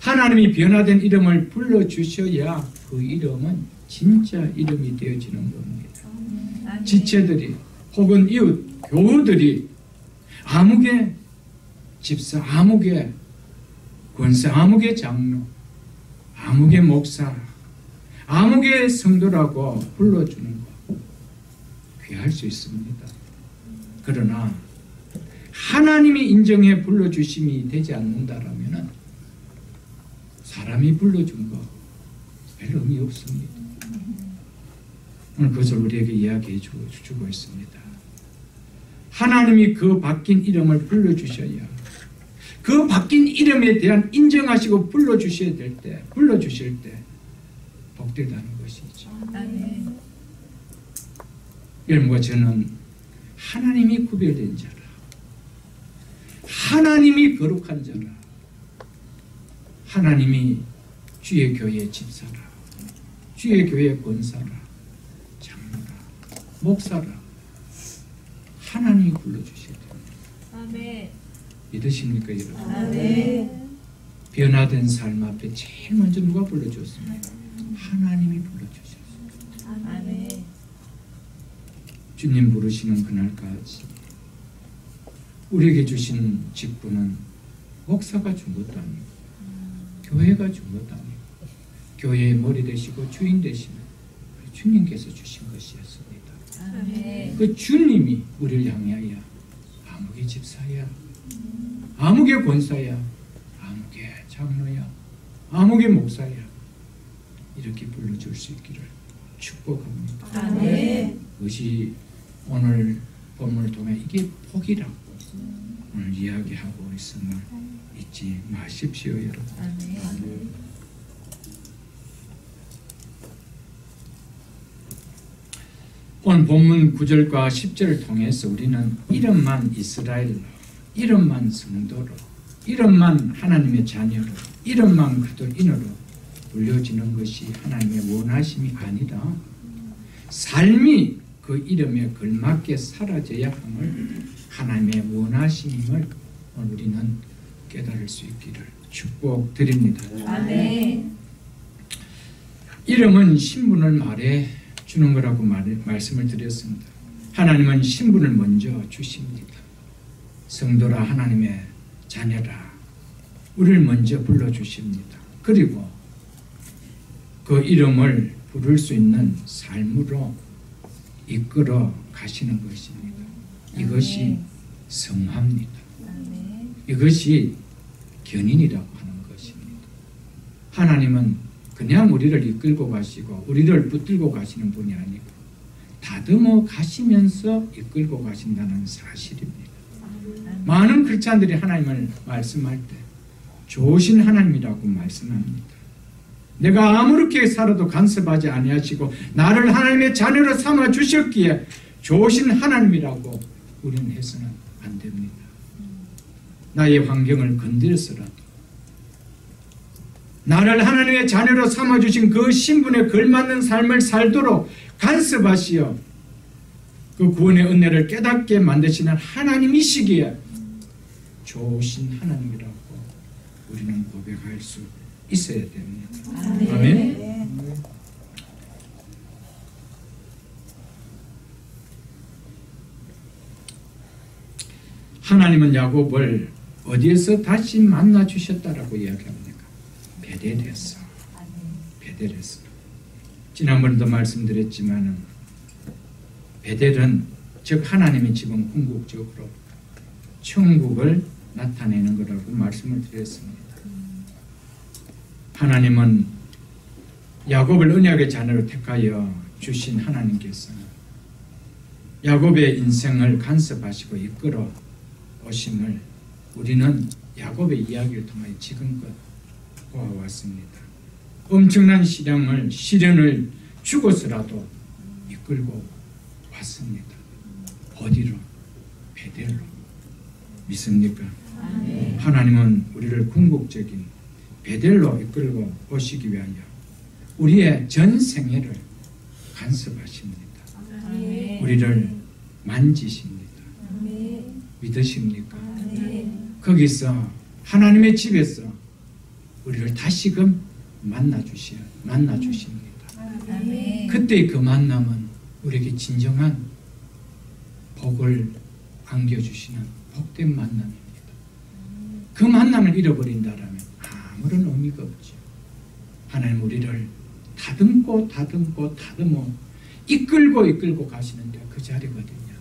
하나님이 변화된 이름을 불러주셔야 그 이름은 진짜 이름이 되어지는 겁니다. 지체들이 혹은 이웃, 교우들이 아무개 집사, 아무개 권사, 아무개 장로, 아무개 목사, 아무개 성도라고 불러주는 것 귀할 수 있습니다. 그러나 하나님이 인정해 불러주심이 되지 않는다라면 사람이 불러준 거 별 의미 없습니다. 오늘 그것을 우리에게 이야기해 주고 있습니다. 하나님이 그 바뀐 이름을 불러주셔야 그 바뀐 이름에 대한 인정하시고 불러주실 때 복되다는 것이죠. 여러분과 저는 하나님이 구별된 자라, 하나님이 거룩한 자라, 하나님이 주의 교회 집사라, 주의 교회 권사라, 장로라, 목사라, 하나님이 불러주셔야 됩니다. 아멘. 믿으십니까, 여러분? 아멘. 변화된 삶 앞에 제일 먼저 누가 불러줬습니까? 하나님이 불러주셨습니다. 아멘. 주님 부르시는 그날까지 우리에게 주신 직분은 목사가 준 것도 아니고 교회가 준 것도 아니고 교회의 머리 되시고 주인 되시는 주님께서 주신 것이었습니다. 아멘. 그 주님이 우리를 향하여 아무개 집사야, 아무개 권사야, 아무개 장로야, 아무개 목사야 이렇게 불러줄 수 있기를 축복합니다. 아멘. 그것이 오늘 본문을 통해 이게 복이라고 오늘 이야기하고 있음을 잊지 마십시오, 여러분. 아멘. 오늘 본문 9절과 10절을 통해서 우리는 이름만 이스라엘로, 이름만 성도로, 이름만 하나님의 자녀로, 이름만 그리스도인으로 불려지는 것이 하나님의 원하심이 아니라 삶이 그 이름에 걸맞게 사라져야 함을 하나님의 원하심임을 우리는 깨달을 수 있기를 축복드립니다. 아멘. 이름은 신분을 말해 주는 거라고 말씀을 드렸습니다. 하나님은 신분을 먼저 주십니다. 성도라, 하나님의 자녀라, 우리를 먼저 불러주십니다. 그리고 그 이름을 부를 수 있는 삶으로 이끌어 가시는 것입니다. 이것이 성화입니다. 이것이 견인이라고 하는 것입니다. 하나님은 그냥 우리를 이끌고 가시고 우리를 붙들고 가시는 분이 아니고 다듬어 가시면서 이끌고 가신다는 사실입니다. 많은 크리스찬들이 하나님을 말씀할 때 좋으신 하나님이라고 말씀합니다. 내가 아무렇게 살아도 간섭하지 아니하시고 나를 하나님의 자녀로 삼아 주셨기에 좋으신 하나님이라고 우리는 해서는 안 됩니다. 나의 환경을 건드려서라도 나를 하나님의 자녀로 삼아주신 그 신분에 걸맞는 삶을 살도록 간섭하시어 그 구원의 은혜를 깨닫게 만드시는 하나님이시기에 좋으신 하나님이라고 우리는 고백할 수 있어야 됩니다. 아멘. 하나님은 야곱을 어디에서 다시 만나 주셨다라고 이야기합니까? 베델에서. 베델에서. 지난번에도 말씀드렸지만은 베델은 즉 하나님의 집은 궁극적으로 천국을 나타내는 거라고 말씀을 드렸습니다. 하나님은 야곱을 언약의 자녀로 택하여 주신 하나님께서 야곱의 인생을 간섭하시고 이끌어 오심을 우리는 야곱의 이야기를 통하여 지금껏 보아왔습니다. 엄청난 시련을 죽어서라도 이끌고 왔습니다. 어디로? 베델로. 믿습니까? 하나님은 우리를 궁극적인 베델로 이끌고 오시기 위하여 우리의 전 생애를 간섭하십니다. 우리를 만지십니다. 믿으십니까? 거기서 하나님의 집에서 우리를 다시금 만나주십니다. 그때 그 만남은 우리에게 진정한 복을 안겨주시는 복된 만남입니다. 그 만남을 잃어버린다면 아무런 의미가 없죠. 하나님 우리를 다듬고 이끌고 가시는데 그 자리거든요.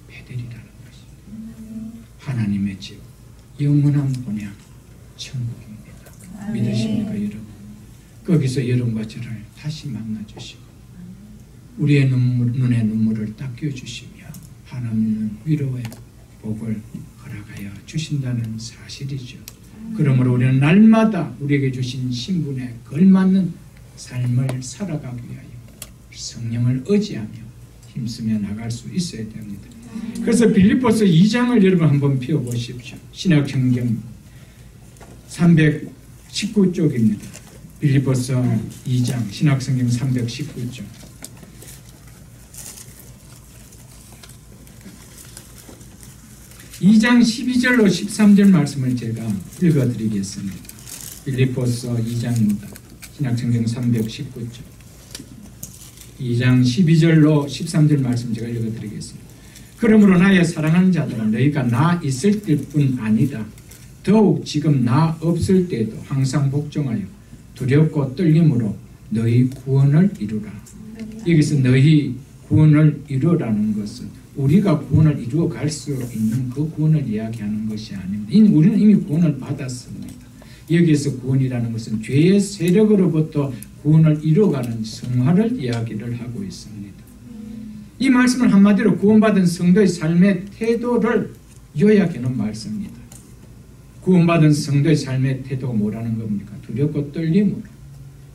베델이라는 것입니다. 하나님의 집, 영원한 본향, 천국입니다. 믿으십니까 여러분? 거기서 여러분과 저를 다시 만나주시고 우리의 눈의 눈물을 닦여주시며 하나님은 위로의 복을 허락하여 주신다는 사실이죠. 그러므로 우리는 날마다 우리에게 주신 신분에 걸맞는 삶을 살아가기 위하여 성령을 의지하며 힘쓰며 나갈 수 있어야 됩니다. 그래서 빌립보서 2장을 여러분 한번 펴보십시오. 신약성경 319쪽입니다. 빌립보서 2장 신약성경 319쪽. 2장 12절로 13절 말씀을 제가 읽어드리겠습니다. 빌립보서 2장입니다. 신약성경 319쪽 2장 12절로 13절 말씀 제가 읽어드리겠습니다. 그러므로 나의 사랑하는 자들아 너희가 나 있을 때뿐 아니다. 더욱 지금 나 없을 때에도 항상 복종하여 두렵고 떨림으로 너희 구원을 이루라. 여기서 너희 구원을 이루라는 것은 우리가 구원을 이루어 갈 수 있는 그 구원을 이야기하는 것이 아닙니다. 우리는 이미 구원을 받았습니다. 여기에서 구원이라는 것은 죄의 세력으로부터 구원을 이루어가는 성화를 이야기를 하고 있습니다. 이 말씀은 한마디로 구원받은 성도의 삶의 태도를 요약해놓은 말씀입니다. 구원받은 성도의 삶의 태도가 뭐라는 겁니까? 두렵고 떨림으로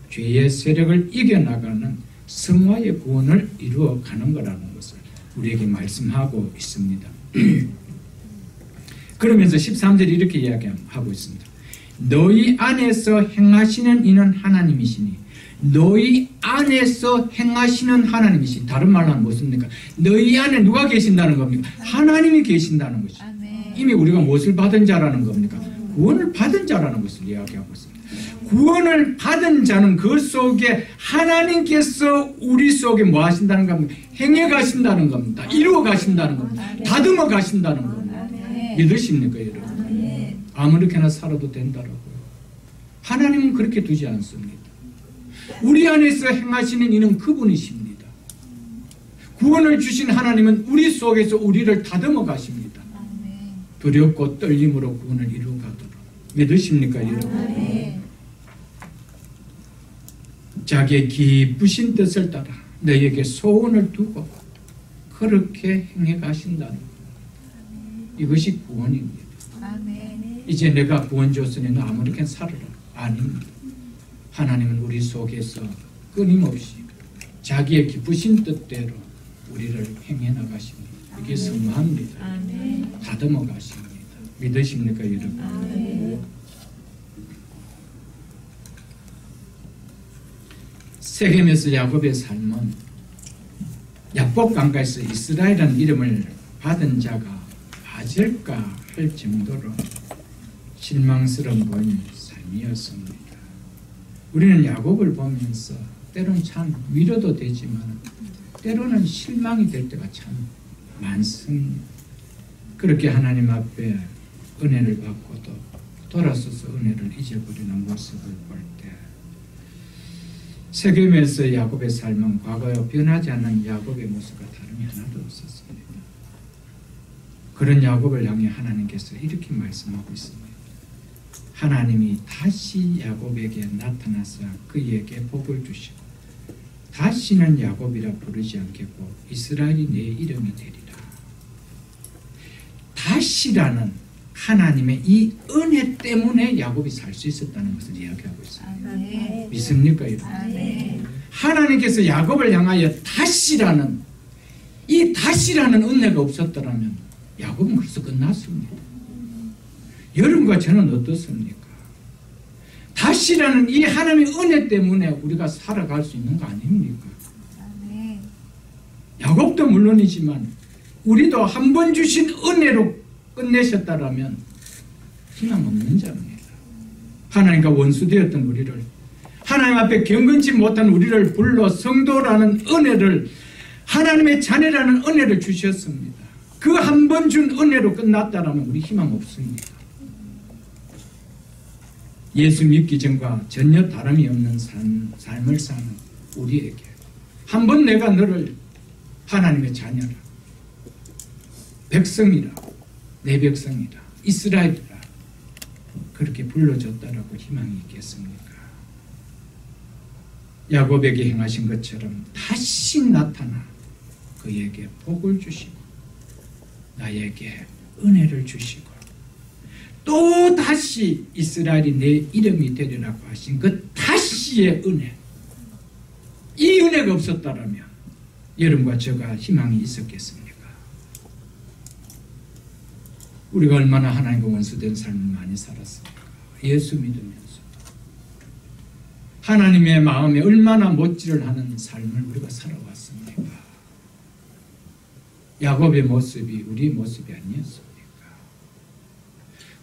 죄의 세력을 이겨나가는 성화의 구원을 이루어가는 거라는 것을 우리에게 말씀하고 있습니다. 그러면서 13절이 이렇게 이야기하고 있습니다. 너희 안에서 행하시는 이는 하나님이시니 너희 안에서 행하시는 하나님이시니 다른 말로 하면 무엇입니까? 너희 안에 누가 계신다는 겁니까? 하나님이 계신다는 것이죠. 이미 우리가 무엇을 받은 자라는 겁니까? 구원을 받은 자라는 것을 이야기하고 있습니다. 구원을 받은 자는 그 속에 하나님께서 우리 속에 뭐 하신다는 겁니까? 행해 가신다는 겁니다. 이루어 가신다는 겁니다. 다듬어 가신다는 겁니다. 믿으십니까 여러분? 아무렇게나 살아도 된다라고요. 하나님은 그렇게 두지 않습니다. 우리 안에서 행하시는 이는 그분이십니다. 구원을 주신 하나님은 우리 속에서 우리를 다듬어 가십니다. 두렵고 떨림으로 구원을 이루어 가도록. 믿으십니까 여러분? 자기의 기쁘신 뜻을 따라 너에게 소원을 두고 그렇게 행해 가신다는 것. 이것이 구원입니다. 이제 내가 구원 줬으니 너 아무렇게나 살아라. 아닙니다. 하나님은 우리 속에서 끊임없이 자기의 기쁘신 뜻대로 우리를 행해 나가십니다. 이게 성화입니다. 다듬어 가십니다. 믿으십니까 여러분? 세겜에서 야곱의 삶은 야곱 강가에서 이스라엘이라는 이름을 받은 자가 맞을까 할 정도로 실망스러운 삶이었습니다. 우리는 야곱을 보면서 때로는 참 위로도 되지만 때로는 실망이 될 때가 참 많습니다. 그렇게 하나님 앞에 은혜를 받고도 돌아서서 은혜를 잊어버리는 모습을 볼 때 세겜에서 야곱의 삶은 과거와 변하지 않는 야곱의 모습과 다름이 하나도 없었습니다. 그런 야곱을 향해 하나님께서 이렇게 말씀하고 있습니다. 하나님이 다시 야곱에게 나타나서 그에게 복을 주시고 다시는 야곱이라 부르지 않겠고 이스라엘이 내 이름이 되리라. 다시라는 하나님의 이 은혜 때문에 야곱이 살 수 있었다는 것을 이야기하고 있습니다. 아멘. 믿습니까, 여러분? 아멘. 하나님께서 야곱을 향하여 다시라는 이 다시라는 은혜가 없었더라면 야곱은 벌써 끝났습니다. 여러분과 저는 어떻습니까? 다시라는 이 하나님의 은혜 때문에 우리가 살아갈 수 있는 거 아닙니까? 아멘. 야곱도 물론이지만 우리도 한 번 주신 은혜로 끝내셨다라면 희망 없는 자입니다. 하나님과 원수되었던 우리를, 하나님 앞에 경건치 못한 우리를 불러 성도라는 은혜를, 하나님의 자녀라는 은혜를 주셨습니다. 그 한 번 준 은혜로 끝났다라면 우리 희망 없습니다. 예수 믿기 전과 전혀 다름이 없는 삶을 사는 우리에게 한 번 내가 너를 하나님의 자녀라, 백성이라, 내 백성이라, 이스라엘이라 그렇게 불러줬다라고 희망이 있겠습니까? 야곱에게 행하신 것처럼 다시 나타나 그에게 복을 주시고 나에게 은혜를 주시고 또 다시 이스라엘이 내 이름이 되리라고 하신 그 다시의 은혜, 이 은혜가 없었다라면 여러분과 저가 희망이 있었겠습니까? 우리가 얼마나 하나님과 원수된 삶을 많이 살았습니까? 예수 믿으면서 하나님의 마음에 얼마나 못질을 하는 삶을 우리가 살아왔습니까? 야곱의 모습이 우리 모습이 아니었습니까?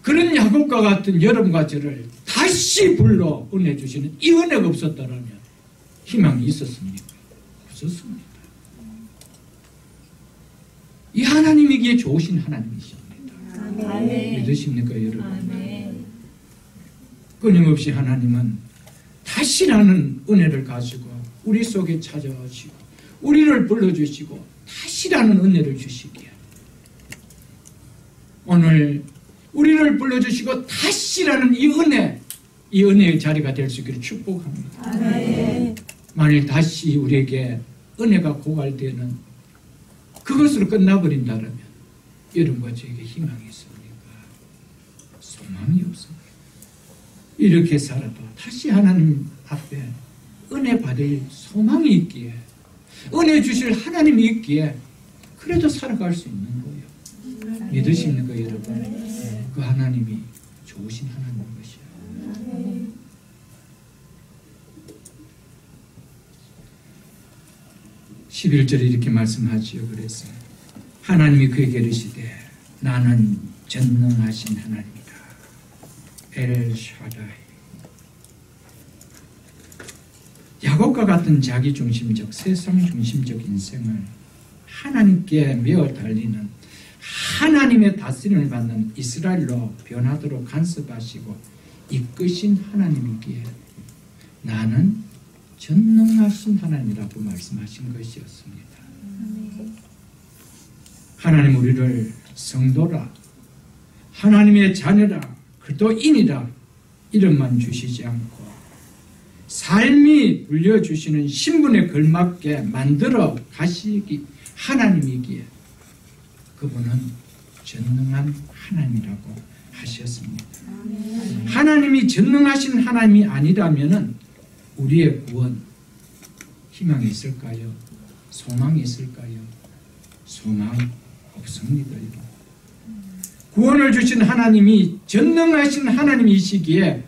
그런 야곱과 같은 여러분과 저를 다시 불러 은혜 주시는 이 은혜가 없었다면 희망이 있었습니까? 없었습니다. 이 하나님이기에 좋으신 하나님이십니다. 아멘. 믿으십니까, 여러분? 아멘. 끊임없이 하나님은 다시라는 은혜를 가지고 우리 속에 찾아오시고 우리를 불러주시고 다시라는 은혜를 주시기에 오늘 우리를 불러주시고 다시라는 이 은혜의 자리가 될 수 있기를 축복합니다. 아멘. 만일 다시 우리에게 은혜가 고갈되는 그것으로 끝나버린다면 여러분과 저에게 희망이 있습니까? 소망이 없습니다. 이렇게 살아도 다시 하나님 앞에 은혜 받을 소망이 있기에, 은혜 주실 하나님이 있기에 그래도 살아갈 수 있는 거예요. 믿으십니까, 여러분? 그 하나님이 좋으신 하나님인 것이에요. 11절에 이렇게 말씀하지요. 그래서 하나님이 그에게 이르시되 나는 전능하신 하나님이다. 엘샤다이. 야곱과 같은 자기중심적, 세상중심적 인생을 하나님께 메어 달리는 하나님의 다스림을 받는 이스라엘로 변하도록 간섭하시고 이끄신 하나님이기에 나는 전능하신 하나님이라고 말씀하신 것이었습니다. 하나님 우리를 성도라, 하나님의 자녀라, 그리스도인이라 이름만 주시지 않고 삶이 불려주시는 신분에 걸맞게 만들어 가시기 하나님이기에 그분은 전능한 하나님이라고 하셨습니다. 하나님이 전능하신 하나님이 아니라면 우리의 구원, 희망이 있을까요? 소망이 있을까요? 소망 없습니다. 구원을 주신 하나님이 전능하신 하나님이시기에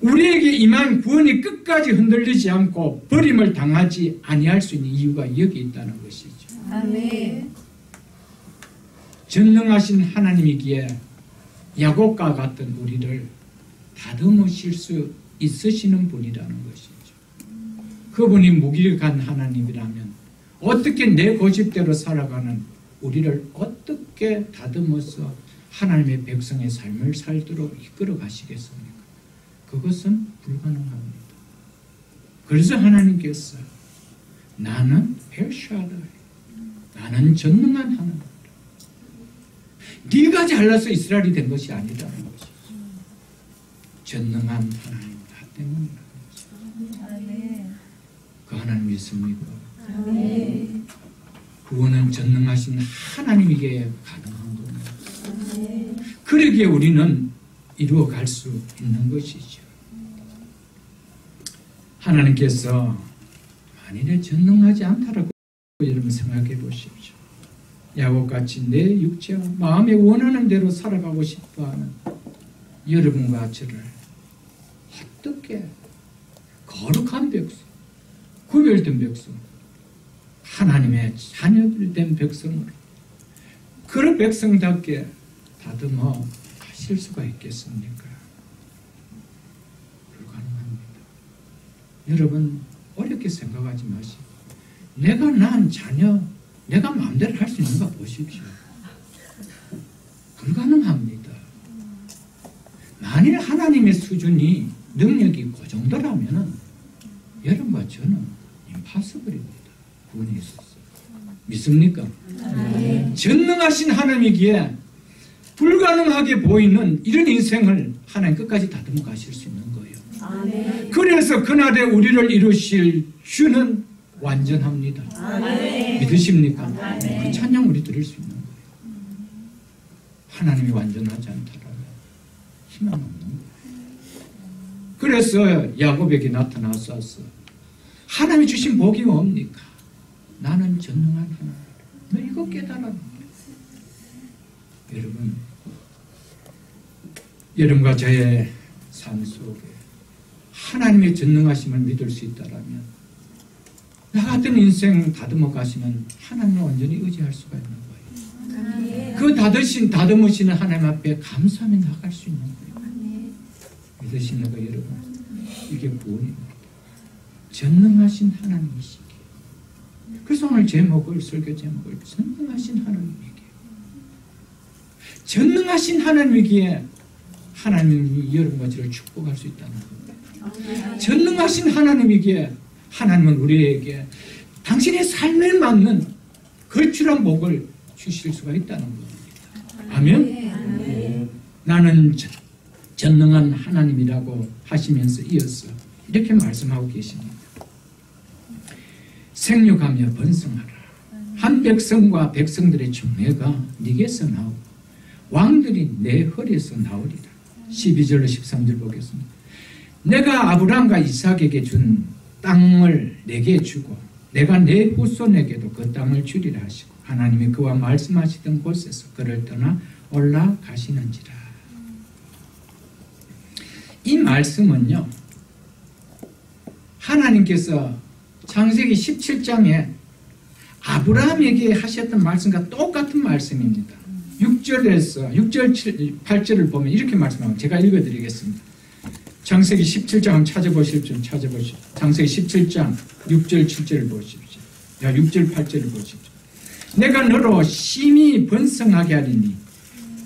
우리에게 임한 구원이 끝까지 흔들리지 않고 버림을 당하지 아니할 수 있는 이유가 여기 있다는 것이죠. 아멘. 전능하신 하나님이기에 야곱과 같은 우리를 다듬으실 수 있으시는 분이라는 것이죠. 그분이 무기력한 하나님이라면 어떻게 내 고집대로 살아가는 우리를 어떻게 다듬어서 하나님의 백성의 삶을 살도록 이끌어 가시겠습니까? 그것은 불가능합니다. 그래서 하나님께서 나는 엘샤다이, 나는 전능한 하나님이다. 네가 잘나서 이스라엘이 된 것이 아니라는 것이죠. 전능한 하나님 나 때문이라는 것이죠. 아멘. 그 하나님 믿습니까? 아멘. 구원은 전능하신 하나님에게 가능한 겁니다. 그러기에 우리는 이루어갈 수 있는 것이죠. 하나님께서 만일에 전능하지 않다라고 여러분 생각해 보십시오. 야곱같이 내 육체와 마음에 원하는 대로 살아가고 싶어하는 여러분과 저를 어떻게 거룩한 백성, 구별된 백성, 하나님의 자녀들 된 백성으로 그런 백성답게 다듬어 하실 수가 있겠습니까? 불가능합니다. 여러분 어렵게 생각하지 마시고 내가 낳은 자녀 내가 마음대로 할 수 있는가 보십시오. 불가능합니다. 만일 하나님의 수준이 능력이 그 정도라면 여러분과 저는 임파서블입니다. 구원이 있었어요. 믿습니까? 네. 전능하신 하나님이기에 불가능하게 보이는 이런 인생을 하나님 끝까지 다듬어 가실 수 있는 거예요. 아멘. 그래서 그날에 우리를 이루실 주는 완전합니다. 아멘. 믿으십니까? 아멘. 그 찬양 우리 드릴 수 있는 거예요. 하나님이 완전하지 않다라면 희망 없는 거예요. 그래서 야곱에게 나타나서 하나님이 주신 복이 뭡니까? 나는 전능한 하나님. 너 이거 깨달아. 여러분과 저의 삶 속에 하나님의 전능하심을 믿을 수 있다라면 나 같은 인생 다듬어 가시는 하나님을 완전히 의지할 수가 있는 거예요. 아멘. 그 다듬으시는 하나님 앞에 감사하며 나갈 수 있는 거예요. 믿으시는 거 여러분, 이게 구원입니다. 전능하신 하나님이시기에. 그래서 오늘 설교 제목을 전능하신 하나님이기에, 전능하신 하나님이기에 하나님이 여러분과 저를 축복할 수 있다는 겁니다. 전능하신 하나님이기에 하나님은 우리에게 당신의 삶에 맞는 걸출한 복을 주실 수가 있다는 겁니다. 아멘. 나는 전능한 하나님이라고 하시면서 이어서 이렇게 말씀하고 계십니다. 생육하며 번성하라. 한 백성과 백성들의 총회가 네게서 나오고 왕들이 내 허리에서 나오리라. 12절로 13절 보겠습니다. 내가 아브라함과 이삭에게 준 땅을 내게 주고 내가 내 후손에게도 그 땅을 주리라 하시고 하나님이 그와 말씀하시던 곳에서 그를 떠나 올라가시는지라. 이 말씀은요, 하나님께서 창세기 17장에 아브라함에게 하셨던 말씀과 똑같은 말씀입니다. 6절에서 6절 8절을 보면 이렇게 말씀하고 제가 읽어드리겠습니다. 창세기 17장 한번 찾아보십시오. 창세기 17장 6절 7절을 보십시오. 6절 8절을 보십시오. 내가 너로 심히 번성하게 하리니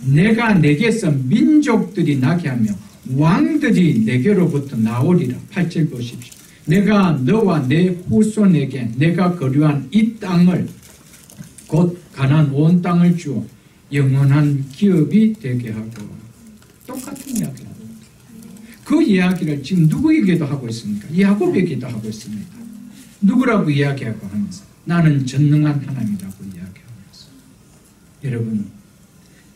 내가 내게서 민족들이 나게 하며 왕들이 내게로부터 나오리라. 8절 보십시오. 내가 너와 내 후손에게 내가 거류한 이 땅을 곧 가나안 온 땅을 주어 영원한 기업이 되게 하고 똑같은 이야기를 합니다. 그 이야기를 지금 누구에게도 하고 있습니까? 야곱에게도 하고 있습니다. 누구라고 이야기하고 하면서 나는 전능한 하나님이라고 이야기하면서 여러분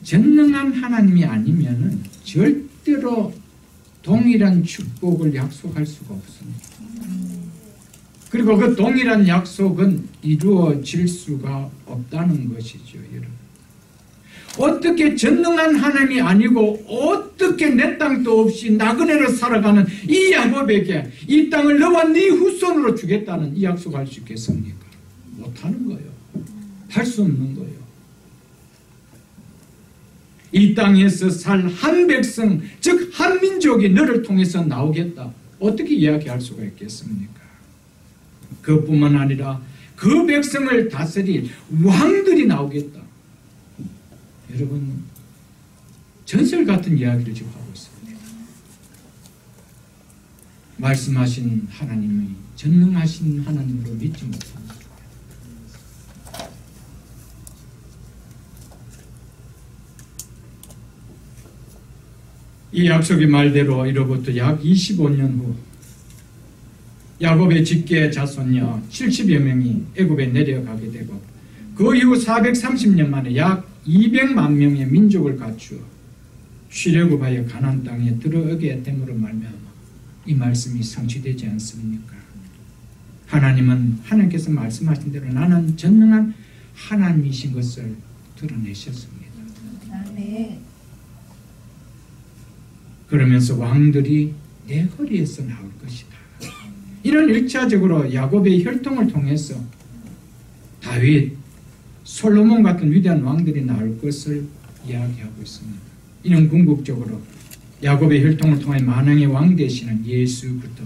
전능한 하나님이 아니면은 절대로 동일한 축복을 약속할 수가 없습니다. 그리고 그 동일한 약속은 이루어질 수가 없다는 것이죠, 여러분. 어떻게 전능한 하나님이 아니고 어떻게 내 땅도 없이 나그네로 살아가는 이 야곱에게 이 땅을 너와 네 후손으로 주겠다는 이 약속할 수 있겠습니까? 못하는 거예요. 할 수 없는 거예요. 이 땅에서 살 한 백성, 즉 한 민족이 너를 통해서 나오겠다. 어떻게 이야기할 수가 있겠습니까? 그뿐만 아니라 그 백성을 다스릴 왕들이 나오겠다. 여러분 전설 같은 이야기를 지금 하고 있습니다. 말씀하신 하나님의 전능하신 하나님으로 믿지 못합니다. 이 약속의 말대로 이로부터 약 25년 후 야곱의 직계 자손여 70여 명이 애굽에 내려가게 되고 그 이후 430년 만에 약 200만 명의 민족을 갖추어 출애굽하여 가나안 땅에 들어오게 됨으로 말미암아 이 말씀이 성취되지 않습니까? 하나님께서 말씀하신 대로 나는 전능한 하나님이신 것을 드러내셨습니다. 아멘. 그러면서 왕들이 내 허리에서 나올 것이다. 이런 1차적으로 야곱의 혈통을 통해서 다윗, 솔로몬 같은 위대한 왕들이 나올 것을 이야기하고 있습니다. 이는 궁극적으로 야곱의 혈통을 통해 만왕의 왕 되시는 예수 그리스도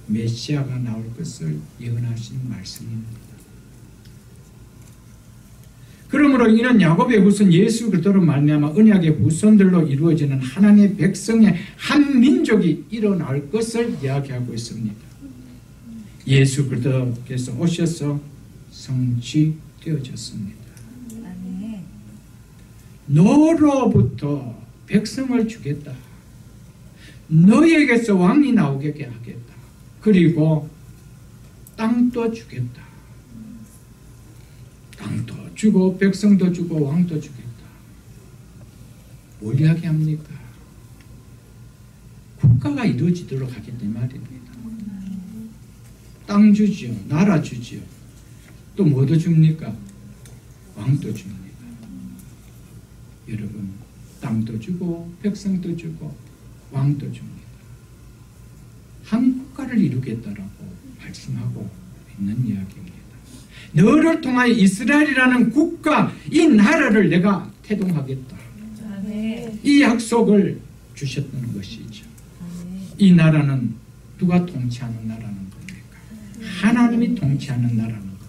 메시아가 나올 것을 예언하신 말씀입니다. 그러므로 이는 야곱의 후손 예수 그리스도로 말미암아 언약의 후손들로 이루어지는 하나님의 백성의 한 민족이 일어날 것을 이야기하고 있습니다. 예수 그리스도께서 오셔서 성취되어졌습니다. 아멘. 너로부터 백성을 주겠다. 너에게서 왕이 나오게 하겠다. 그리고 땅도 주겠다. 땅도 주고 백성도 주고 왕도 주겠다. 뭘 이야기합니까? 국가가 이루어지도록 하겠다 말입니다. 땅 주지요. 나라 주지요. 또 뭐도 줍니까? 왕도 줍니다. 여러분, 땅도 주고 백성도 주고 왕도 줍니다. 한 국가를 이루겠다라고 말씀하고 있는 이야기입니다. 너를 통하여 이스라엘이라는 국가, 이 나라를 내가 태동하겠다. 아멘. 이 약속을 주셨던 것이죠. 아멘. 이 나라는 누가 통치하는 나라는 겁니까? 하나님이 통치하는 나라는 겁니다.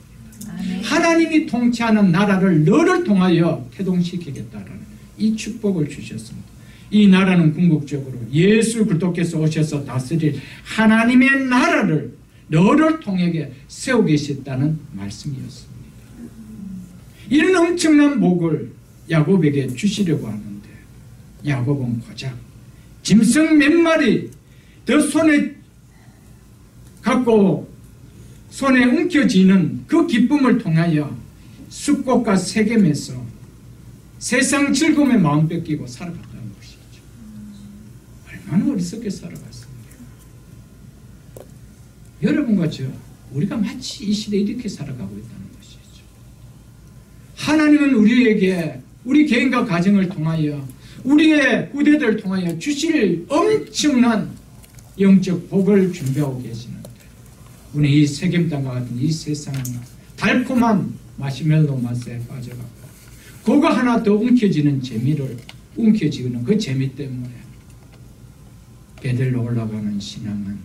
아멘. 하나님이 통치하는 나라를 너를 통하여 태동시키겠다라는 이 축복을 주셨습니다. 이 나라는 궁극적으로 예수 그리스도께서 오셔서 다스릴 하나님의 나라를 너를 통해 세우겠다는 말씀이었습니다. 이런 엄청난 복을 야곱에게 주시려고 하는데 야곱은 고작 짐승 몇 마리 더 손에 갖고 손에 움켜쥐는 그 기쁨을 통하여 숫꽃과 세겜에서 세상 즐거움에 마음 뺏기고 살아갔다는 것이죠. 얼마나 어리석게 살아갔습니까? 여러분과 저 우리가 마치 이 시대에 이렇게 살아가고 있다는 것이죠. 하나님은 우리에게 우리 개인과 가정을 통하여 우리의 후대들을 통하여 주실 엄청난 영적 복을 준비하고 계시는데 우리 이 세겜 땅과 같은 이 세상은 달콤한 마시멜로 맛에 빠져갔고 그거 하나 더 움켜쥐는 재미를 움켜쥐는 그 재미 때문에 베델로 올라가는 신앙은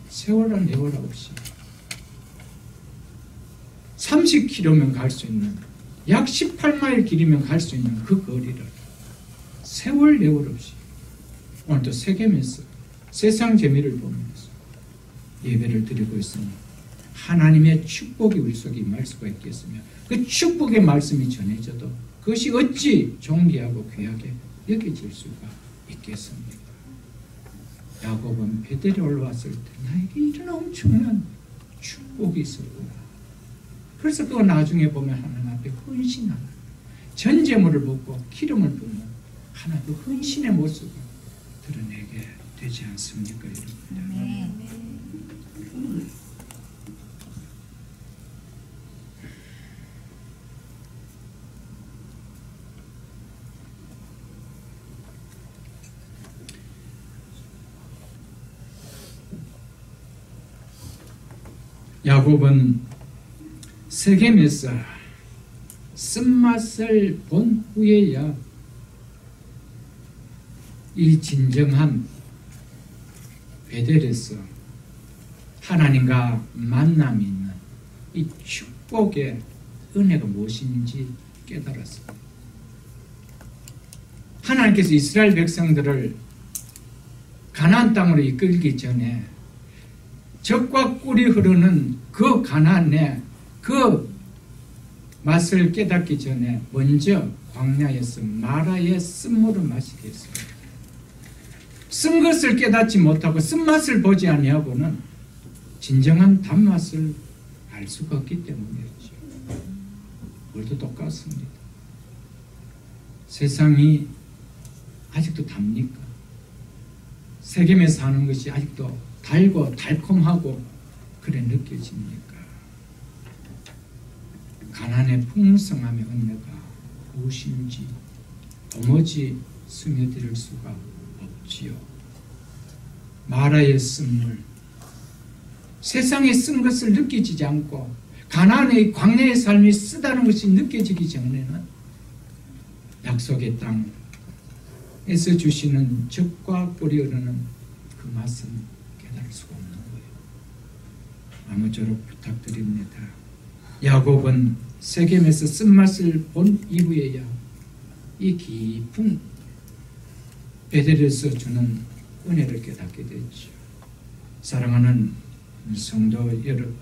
세월아 내월아 없이 30km면 갈 수 있는 약 18마일 길이면 갈 수 있는 그 거리를 세월 내월 없이 오늘도 세겜에서 세상 재미를 보면서 예배를 드리고 있으니 하나님의 축복이 우리 속에 임할 수가 있겠으며 그 축복의 말씀이 전해져도 그것이 어찌 존귀하고 귀하게 여겨질 수가 있겠습니까? 야곱은 베델에 올라왔을 때 나에게 이런 엄청난 축복이 있었구나. 그래서 또 나중에 보면 하나님 앞에 헌신하는 전제물을 붓고 기름을 붓는 하나 그 헌신의 모습을 드러내게 되지 않습니까, 여러분? 아멘. 야곱은 세겜에서 쓴맛을 본 후에야 이 진정한 베델에서 하나님과 만남이 있는 이 축복의 은혜가 무엇인지 깨달았습니다. 하나님께서 이스라엘 백성들을 가나안 땅으로 이끌기 전에 젖과 꿀이 흐르는 그 가나안의 그 맛을 깨닫기 전에 먼저 광야에서 마라의 쓴물을 마시게 했습니다. 쓴 것을 깨닫지 못하고 쓴맛을 보지 아니하고는 진정한 단맛을 알 수가 없기 때문이었죠. 우리도 똑같습니다. 세상이 아직도 답니까? 세겜에 사는 것이 아직도 달고 달콤하고 그래 느껴집니까? 가난의 풍성함의 은혜가 무엇인지 도무지 스며들 수가 없지요. 마라의 쓴물, 세상에 쓴 것을 느끼지 않고 가나안의 광야의 삶이 쓰다는 것이 느껴지기 전에는 약속의 땅에서 주시는 젖과 꿀이 흐르는 그 맛은 깨달을 수가 없는 거예요. 아무쪼록 부탁드립니다. 야곱은 세겜에서 쓴맛을 본 이후에야 이 깊은 베델에서 주는 은혜를 깨닫게 됐죠. 사랑하는 성도 여러분,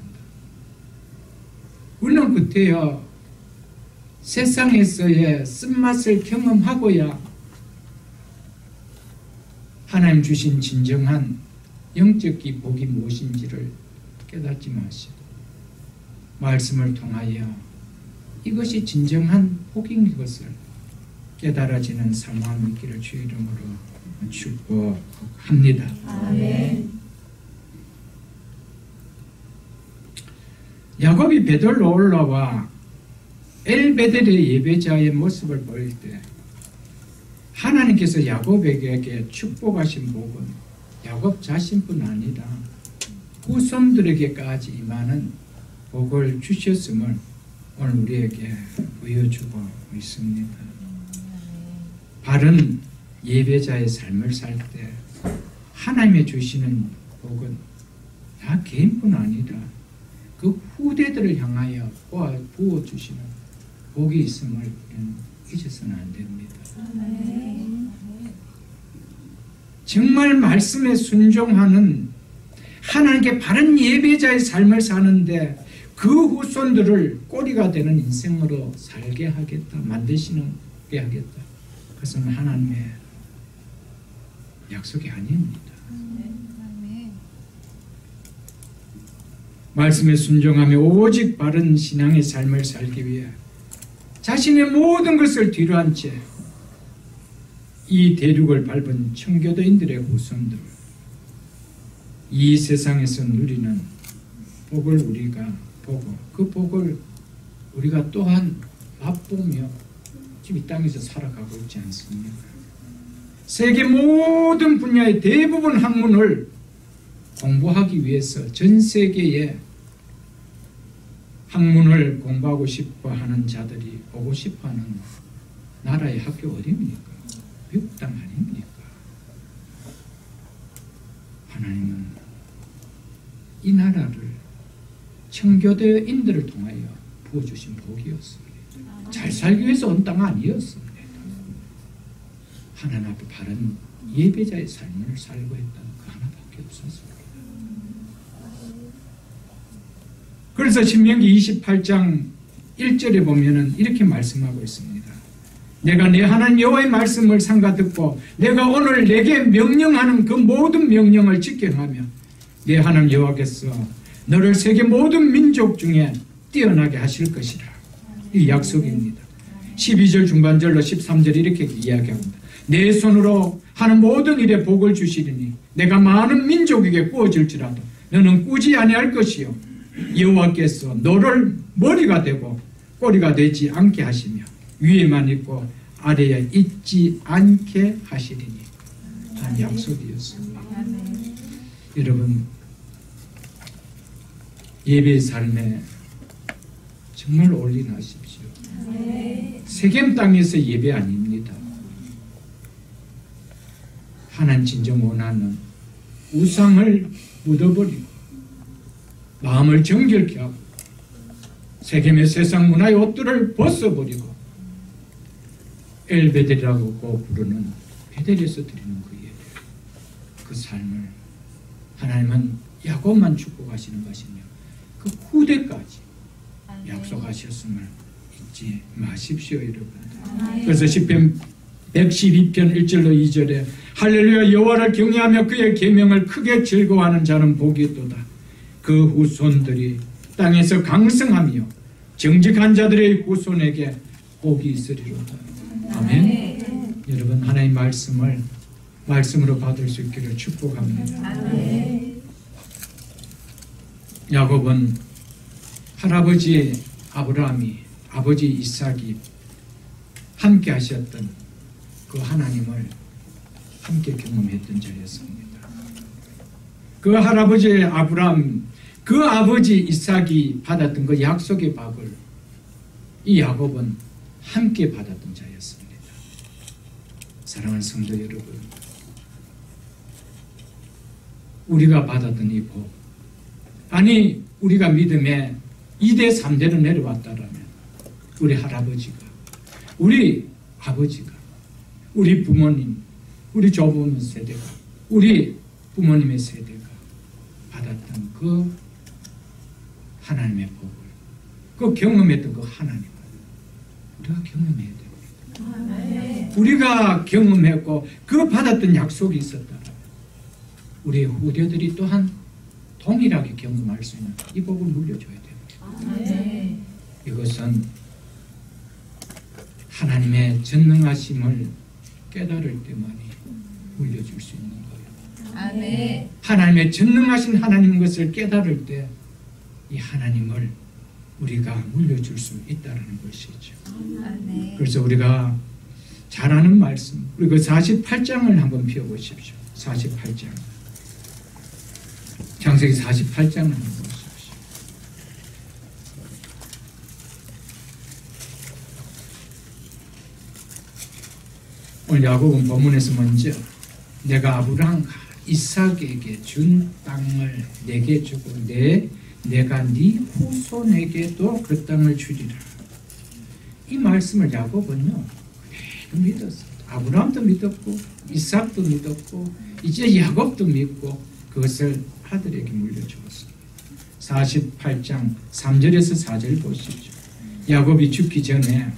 우리는 그때야 세상에서의 쓴맛을 경험하고야 하나님 주신 진정한 영적 복이 무엇인지를 깨닫지 마시고 말씀을 통하여 이것이 진정한 복인 것을 깨달아지는 사모함 있기를 주 이름으로 축복합니다. 아멘. 야곱이 베들로 올라와 엘베델의 예배자의 모습을 보일 때 하나님께서 야곱에게 축복하신 복은 야곱 자신뿐 아니라 후손들에게까지 임하는 복을 주셨음을 오늘 우리에게 보여주고 있습니다. 바른 예배자의 삶을 살 때 하나님의 주시는 복은 다 개인뿐 아니라 그 후대들을 향하여 부어주시는 복이 있음을 잊어서는 안 됩니다. 정말 말씀에 순종하는 하나님께 바른 예배자의 삶을 사는데 그 후손들을 꼬리가 되는 인생으로 살게 하겠다, 만드시게 하겠다. 그것은 하나님의 약속이 아닙니다. 말씀에 순종하며 오직 바른 신앙의 삶을 살기 위해 자신의 모든 것을 뒤로 한 채 이 대륙을 밟은 청교도인들의 후손들, 이 세상에서 누리는 복을 우리가 보고 그 복을 우리가 또한 맛보며 지금 이 땅에서 살아가고 있지 않습니까? 세계 모든 분야의 대부분 학문을 공부하기 위해서 전 세계에 학문을 공부하고 싶어하는 자들이 오고 싶어하는 나라의 학교 어디입니까? 미국 땅 아닙니까? 하나님은 이 나라를 청교도인들을 통하여 부어주신 복이었습니다. 잘 살기 위해서 온 땅 아니었습니다. 하나님 앞에 바른 예배자의 삶을 살고 했다는 그 하나밖에 없었습니다. 그래서 신명기 28장 1절에 보면은 이렇게 말씀하고 있습니다. 내가 내 하나님 여호와의 말씀을 삼가 듣고 내가 오늘 내게 명령하는 그 모든 명령을 지켜 행하며 내 하나님 여호와께서 너를 세계 모든 민족 중에 뛰어나게 하실 것이라. 이 약속입니다. 12절 중반절로 13절 이렇게 이야기합니다. 내 손으로 하는 모든 일에 복을 주시리니 내가 많은 민족에게 구워질지라도 너는 꾸지 아니할 것이요 여호와께서 너를 머리가 되고 꼬리가 되지 않게 하시며 위에만 있고 아래에 있지 않게 하시리니 한 약속이었습니다. 여러분, 예배의 삶에 정말 올인하십시오. 세겜 땅에서 예배 아닙니다. 하나님 진정 원하는 우상을 묻어버리고 마음을 정결케 하고 세겜의 세상 문화의 옷들을 벗어버리고 엘베델이라고 부르는 베델에서 드리는 그 예배, 그 삶을 하나님은 야곱만 축복하시는 것이며 그 후대까지 약속하셨음을 잊지 마십시오, 여러분. 그래서 시편 112편 1절로 2절에 할렐루야 여호와를 경외하며 그의 계명을 크게 즐거워하는 자는 복이 있도다. 그 후손들이 땅에서 강성하며 정직한 자들의 후손에게 복이 있으리로다. 아멘. 여러분, 하나님 말씀으로 받을 수 있기를 축복합니다. 야곱은 할아버지 아브라함이, 아버지 이삭이 함께 하셨던 그 하나님을 함께 경험했던 자였습니다. 그 할아버지 아브라함, 그 아버지 이삭이 받았던 그 약속의 밥을 이 야곱은 함께 받았던 자였습니다. 사랑하는 성도 여러분, 우리가 받았던 이 복, 아니 우리가 믿음에 2대 3대로 내려왔다라면 우리 할아버지가, 우리 아버지가, 우리 부모님, 우리 조부모 세대가, 우리 부모님의 세대가 받았던 그 하나님의 복을, 그 경험했던 그 하나님을 우리가 경험해야 됩니다. 우리가 경험했고 그 받았던 약속이 있었다면 우리의 후대들이 또한 동일하게 경험할 수 있는 이 복을 물려줘야 됩니다. 이것은 하나님의 전능하심을 깨달을 때만이 물려줄 수 있는 거예요. 하나님의 전능하신 하나님 것을 깨달을 때 이 하나님을 우리가 물려줄 수 있다는 것이죠. 그래서 우리가 잘 아는 말씀, 우리 그 48장을 한번 펴보십시오. 48장. 창세기 48장을 한번 보십시오. 오늘 야곱은 본문에서 먼저 내가 아브라함과 이삭에게 준 땅을 내게 주고 내가 네 후손에게도 그 땅을 주리라. 이 말씀을 야곱은요 그대로 믿었어요. 아브라함도 믿었고 이삭도 믿었고 이제 야곱도 믿고 그것을 아들에게 물려주었습니다. 48장 3절에서 4절 보십시오. 야곱이 죽기 전에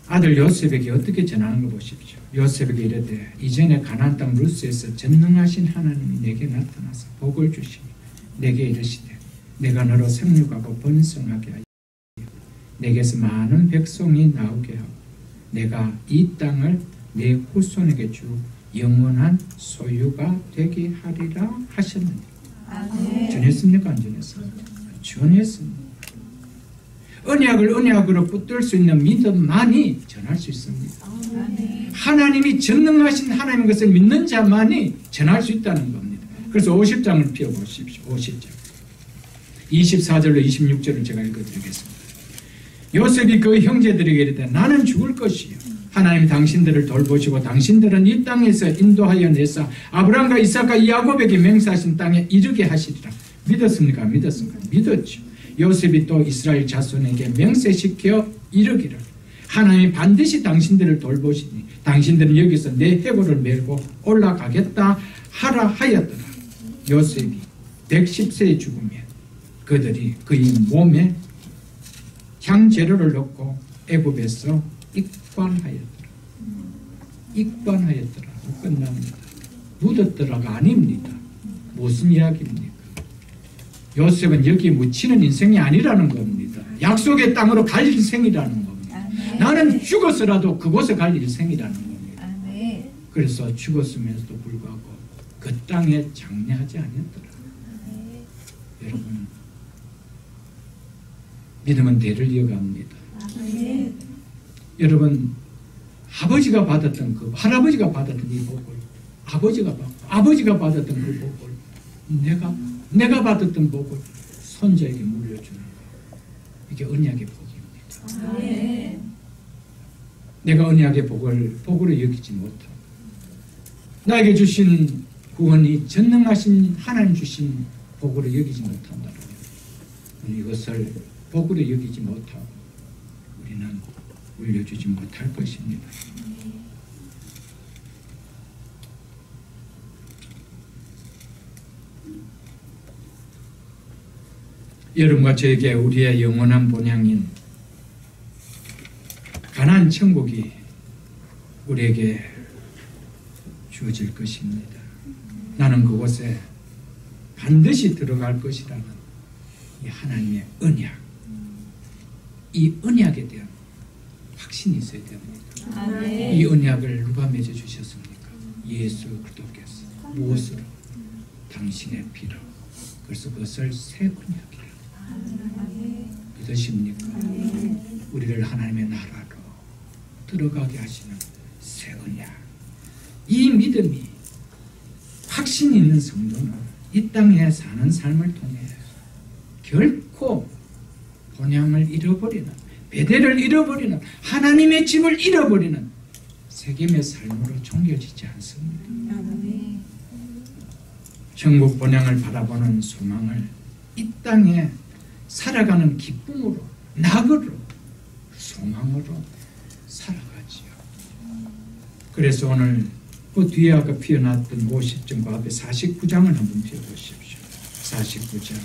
아들 요셉에게 어떻게 전하는 거 보십시오. 요셉에게 이르되 이전에 가나안 땅 루스에서 전능하신 하나님이 내게 나타나서 복을 주시니 내게 이르시되 내가 너로 생육하고 번성하게 하여 내게서 많은 백성이 나오게 하고 내가 이 땅을 내 후손에게 주 영원한 소유가 되게 하리라 하셨느니라. 전했습니까? 안 전했습니까? 전했습니다. 언약을 언약으로 붙들 수 있는 믿음만이 전할 수 있습니다. 하나님이 전능하신 하나님의 것을 믿는 자만이 전할 수 있다는 겁니다. 그래서 50장을 펴보십시오. 50장 24절로 26절을 제가 읽어드리겠습니다. 요셉이 그 형제들에게 이르되 나는 죽을 것이요 하나님 당신들을 돌보시고 당신들은 이 땅에서 인도하여 내사 아브라함과 이삭과 야곱에게 맹세하신 땅에 이르게 하시리라. 믿었습니까? 믿었습니까? 믿었죠. 요셉이 또 이스라엘 자손에게 맹세시켜 이르기를 하나님이 반드시 당신들을 돌보시니 당신들은 여기서 내 해골을 메고 올라가겠다 하라 하였더라. 요셉이 110세에 죽으면 그들이 그의 몸에 향재료를 넣고 애굽에서 익반하였더라. 익반하였더라. 끝납니다. 묻었더라가 아닙니다. 무슨 이야기입니까? 요셉은 여기 묻히는 인생이 아니라는 겁니다. 약속의 땅으로 갈 인생이라는 겁니다. 나는 죽어서라도 그곳에 갈 인생이라는 겁니다. 그래서 죽었으면서도 불구하고 그 땅에 장례하지 아니었더라. 여러분, 믿음은 대를 이어갑니다. 여러분, 아버지가 받았던 그 할아버지가 받았던 이 복을 아버지가 받았던 그 복을 내가 받았던 복을 손자에게 물려주는 것, 이게 언약의 복입니다. 내가 언약의 복을 복으로 여기지 못하고 나에게 주신 구원이 전능하신 하나님 주신 복으로 여기지 못한다면 이것을 복으로 여기지 못하고 우리는 물려주지 못할 것입니다. 여러분과 저에게 우리의 영원한 본향인 가나안 천국이 우리에게 주어질 것입니다. 나는 그곳에 반드시 들어갈 것이라는 이 하나님의 언약, 이 언약에 대한 확신이 있어야 됩니다. 아멘. 이 언약을 누가 맺어주셨습니까? 예수 그리스도께서. 무엇으로? 당신의 피로. 그래서 그것을 새 언약이라. 믿으십니까? 우리를 하나님의 나라로 들어가게 하시는 새 언약. 이 믿음이 확신 있는 성도는 이 땅에 사는 삶을 통해 결코 본향을 잃어버리는, 배대를 잃어버리는, 하나님의 집을 잃어버리는 세겜의 삶으로 종려지지 않습니다. 천국 본향을 바라보는 소망을 이 땅에 살아가는 기쁨으로, 낙으로, 소망으로 살아가지요. 그래서 오늘 그 뒤에 아까 피어났던 50점 그 앞에 49장을 한번 피워보십시오. 49장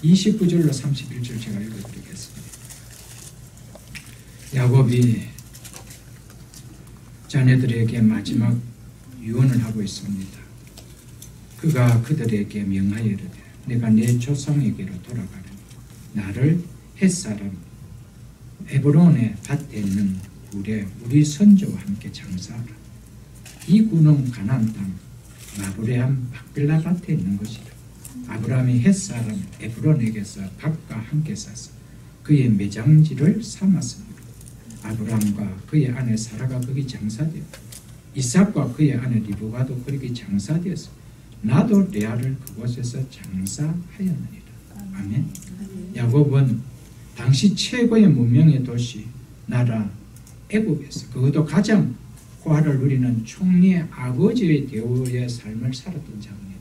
29절로 31절 제가 읽어드리겠습니다. 야곱이 자녀들에게 마지막 유언을 하고 있습니다. 그가 그들에게 명하여 이르되 내가 내 조상에게로 돌아가려 나를 햇사람 에브론의 밭에 있는 굴에 우리 선조와 함께 장사하라. 이 굴은 가나안 땅 마브레함 박빌라 밭에 있는 것이라. 아브라함이 햇사람 에브론에게서 밭과 함께 사서 그의 매장지를 삼았습니다. 아브라함과 그의 아내 사라가 거기 장사되었고 이삭과 그의 아내 리브가도 거기 장사되었어. 나도 레아를 그곳에서 장사하였느니라. 아멘. 야곱은 당시 최고의 문명의 도시 나라 애굽에서 그것도 가장 호화를 누리는 총리의 아버지의 대우의 삶을 살았던 자입니다.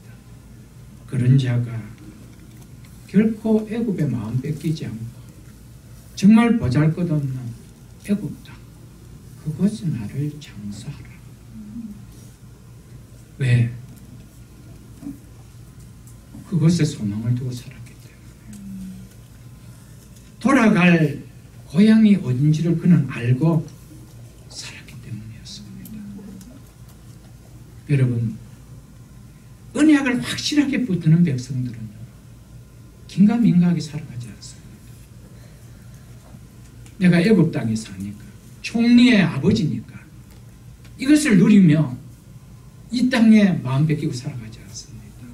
그런 자가 결코 애굽의 마음 뺏기지 않고 정말 보잘것없는 애굽 땅 그곳에 나를 장사하라. 왜? 그것에 소망을 두고 살았기 때문에. 돌아갈 고향이 어딘지를 그는 알고 살았기 때문이었습니다. 여러분, 언약을 확실하게 붙드는 백성들은 긴가민가하게 살아가지 않습니다. 내가 애굽 땅에 사니까, 총리의 아버지니까 이것을 누리며 이 땅에 마음 뺏기고 살아가지 않습니다.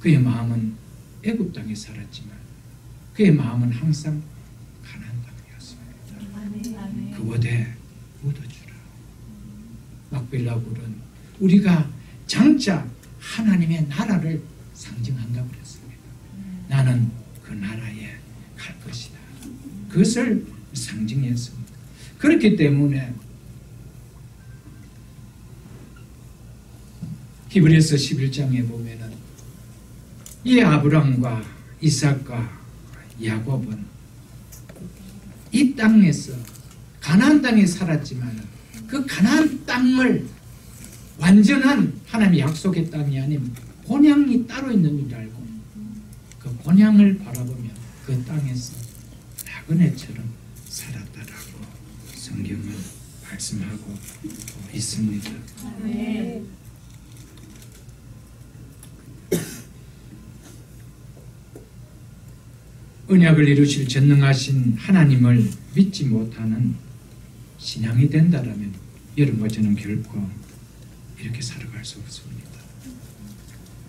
그의 마음은 애굽 땅에 살았지만 그의 마음은 항상 가나안 땅이었습니다. 그곳에 묻어주라. 막빌라 굴은 우리가 장차 하나님의 나라를 상징한다고 그랬습니다. 나는 그 나라에 갈 것이다. 그것을 상징했습니다. 그렇기 때문에 히브리서 11장에 보면은 이 아브람과 이삭과 야곱은 이 땅에서 가나안 땅에 살았지만 그 가나안 땅을 완전한 하나님의 약속의 땅이 아닌 본향이 따로 있는 줄 알고 그 본향을 바라보며 그 땅에서 나그네처럼 살았다라고 성경은 말씀하고 있습니다. 네. 언약을 이루실 전능하신 하나님을 믿지 못하는 신앙이 된다라면 여러분과 저는 결코 이렇게 살아갈 수 없습니다.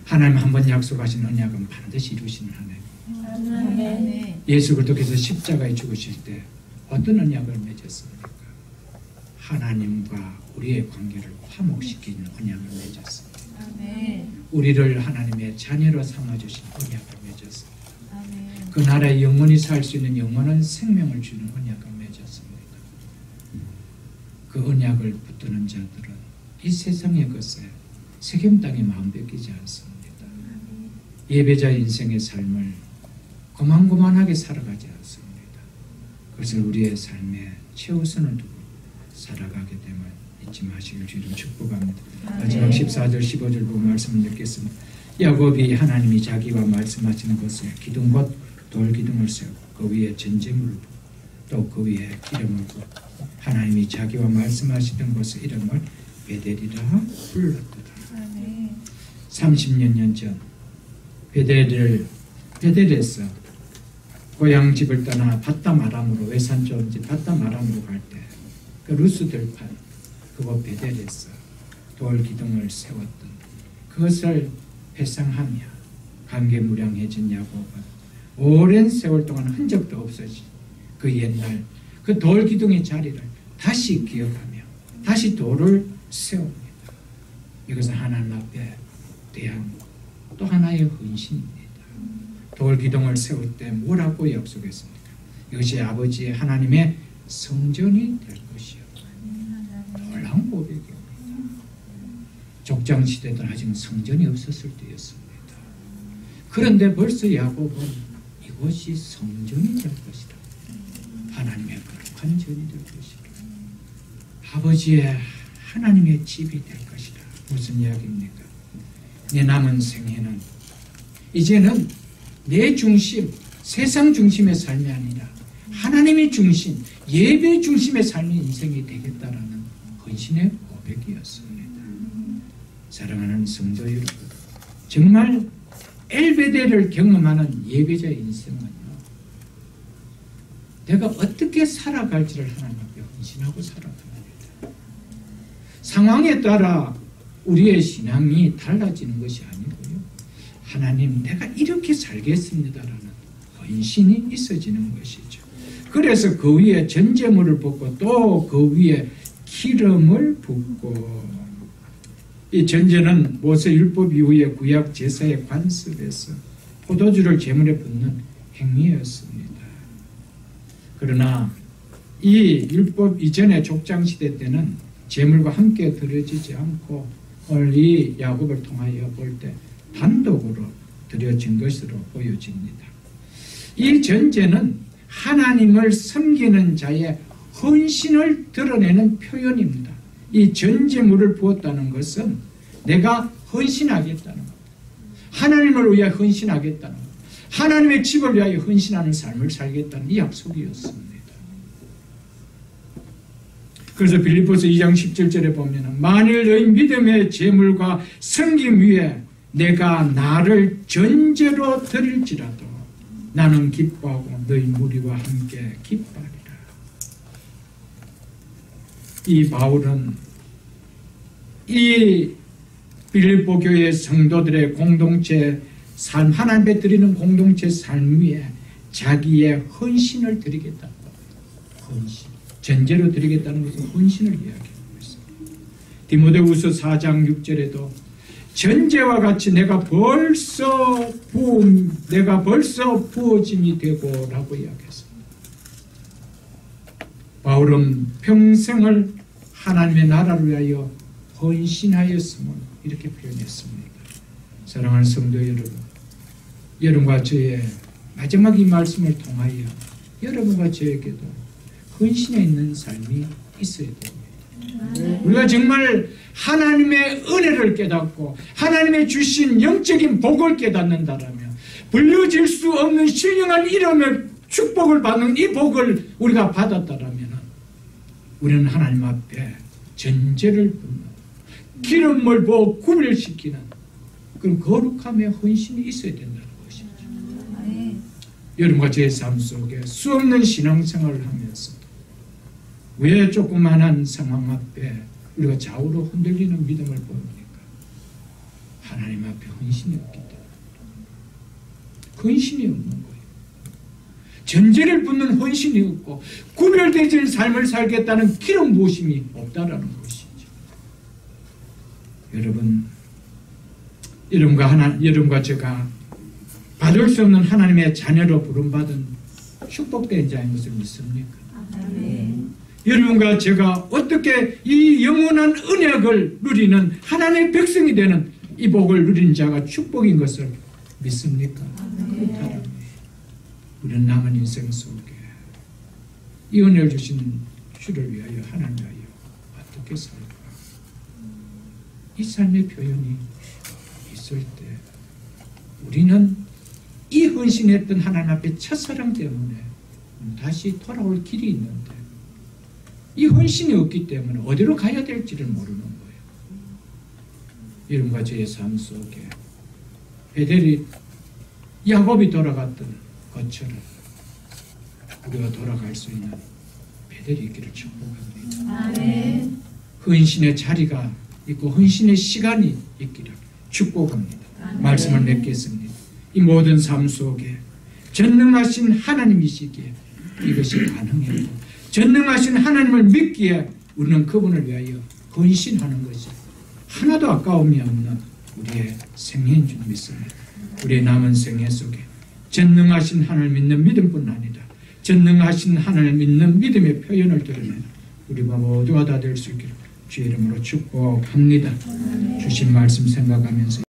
하나님 한번 약속하신 언약은 반드시 이루시는 하나님. 네. 예수 그리스도께서 십자가에 죽으실 때 어떤 언약을 맺었습니까? 하나님과 우리의 관계를 화목시키는 언약을 맺었습니다. 네. 우리를 하나님의 자녀로 삼아주신 언약을 맺었습니다. 아멘. 그 나라에 영원히 살 수 있는 영원한 생명을 주는 언약을 맺었습니다. 그 언약을 붙드는 자들은 이 세상의 것에 세겜 땅에 마음 뺏기지 않습니다. 예배자 인생의 삶을 고만고만하게 살아가지 않습니다. 그것을 우리의 삶에 최우선을 두고 살아가게 됨을 잊지 마시길 주님 축복합니다. 마지막 14절 15절 보고 말씀을 듣겠습니다. 야곱이 하나님이 자기와 말씀하시는 것에 기둥 곧 돌기둥을 세우고 그 위에 전제물을 붓고 또 그 위에 기름을 붓고 하나님이 자기와 말씀하시던 곳의 이름을 베델이라 불렀더라. 30년 전 베델에서 고향 집을 떠나 바담 아람으로 외산 좋은지 바담 아람으로 갈 때 그 루스 들판 그곳 베델에서 돌 기둥을 세웠던 그것을 회상하며 감개무량해진 야곱은 오랜 세월 동안 흔적도 없어진 그 옛날 그 돌 기둥의 자리를 다시 기억하며 다시 돌을 세웁니다. 이것은 하나님 앞에 대한 또 하나의 헌신입니다. 돌 기둥을 세울 때 뭐라고 약속했습니까? 이것이 아버지의 하나님의 성전이 될 것이요. 놀라운 고백입니다. 족장시대 때 아직 성전이 없었을 때였습니다. 그런데 벌써 야곱은 이것이 성전이 될 것이다. 하나님의 거룩한 전이 될 것이다. 아버지의 하나님의 집이 될 것이다. 무슨 이야기입니까? 내 남은 생애는 이제는 내 중심, 세상 중심의 삶이 아니라 하나님의 중심, 예배 중심의 삶의 인생이 되겠다라는 헌신의 고백이었습니다. 사랑하는 성도 여러분, 정말 엘베데를 경험하는 예배자의 인생은요, 내가 어떻게 살아갈지를 하나님 앞에 헌신하고 살아갑니다. 상황에 따라 우리의 신앙이 달라지는 것이 아니고요, 하나님 내가 이렇게 살겠습니다라는 헌신이 있어지는 것이죠. 그래서 그 위에 전제물을 붓고 또 그 위에 기름을 붓고, 이 전제는 모세율법 이후에 구약 제사의 관습에서 포도주를 제물에 붓는 행위였습니다. 그러나 이 율법 이전의 족장시대 때는 제물과 함께 드려지지 않고 오늘 이 야곱을 통하여 볼 때 단독으로 드려진 것으로 보여집니다. 이 전제는 하나님을 섬기는 자의 헌신을 드러내는 표현입니다. 이 전제물을 부었다는 것은 내가 헌신하겠다는 것, 하나님을 위해 헌신하겠다는 것, 하나님의 집을 위하여 헌신하는 삶을 살겠다는 이 약속이었습니다. 그래서 빌립보서 2장 17절에 보면 만일 너희 믿음의 제물과 섬김 위에 내가 나를 전제로 드릴지라도 나는 기뻐하고 너희 무리와 함께 기뻐하리라. 이 바울은 이 빌립보 교회 성도들의 공동체 삶, 하나님 앞에 드리는 공동체 삶 위에 자기의 헌신을 드리겠다고, 헌신, 전제로 드리겠다는 것은 헌신을 이야기하고 있습니다. 디모데후서 4장 6절에도 전제와 같이 내가 벌써 부어짐이 되고라고 이야기했습니다. 바울은 평생을 하나님의 나라를 위하여 헌신하였음을 이렇게 표현했습니다. 사랑하는 성도 여러분, 여러분과 저의 마지막 이 말씀을 통하여 여러분과 저에게도 헌신에 있는 삶이 있어야 됩니다. 우리가 정말 하나님의 은혜를 깨닫고 하나님의 주신 영적인 복을 깨닫는다라면, 불려질 수 없는 신령한 이름의 축복을 받는 이 복을 우리가 받았다라면 우리는 하나님 앞에 전제를 붓는, 기름을 부어 구별시키는 그런 거룩함의 헌신이 있어야 된다는 것이죠. 여러분과 제 삶 속에 수없는 신앙생활을 하면서 왜 조그만한 상황 앞에 우리가 좌우로 흔들리는 믿음을 보입니까? 하나님 앞에 헌신이 없기 때문에. 헌신이 없는 거예요. 전제를 붓는 헌신이 없고 구별되질 삶을 살겠다는 기름 부으심이 없다라는 것이죠. 여러분과 제가 받을 수 없는 하나님의 자녀로 부름받은 축복된 자인 것을 믿습니까? 여러분과 제가 어떻게 이 영원한 은혜를 누리는 하나님의 백성이 되는 이 복을 누린 자가 축복인 것을 믿습니까? 그렇다면 우리는 남은 인생 속에 이 은혜를 주신 주를 위하여 하나님 위하여 어떻게 살까? 이 삶의 표현이 있을 때 우리는 이 헌신했던 하나님 앞에 첫사랑 때문에 다시 돌아올 길이 있는데 이 헌신이 없기 때문에 어디로 가야 될지를 모르는 거예요. 여러분과 저의 삶 속에 베델이 야곱이 돌아갔던 것처럼 우리가 돌아갈 수 있는 베델이 있기를 축복합니다. 아멘. 헌신의 자리가 있고 헌신의 시간이 있기를 축복합니다. 말씀을 맺겠습니다. 이 모든 삶 속에 전능하신 하나님이시기에 이것이 가능했고 전능하신 하나님을 믿기에 우리는 그분을 위하여 헌신하는 것이 하나도 아까움이 없는 우리의 생애인 줄 믿습니다. 우리의 남은 생애 속에 전능하신 하나님을 믿는 믿음뿐 아니라 전능하신 하나님을 믿는 믿음의 표현을 드러내는 우리가 모두가 다 될 수 있기를 주의 이름으로 축복합니다. 주신 말씀 생각하면서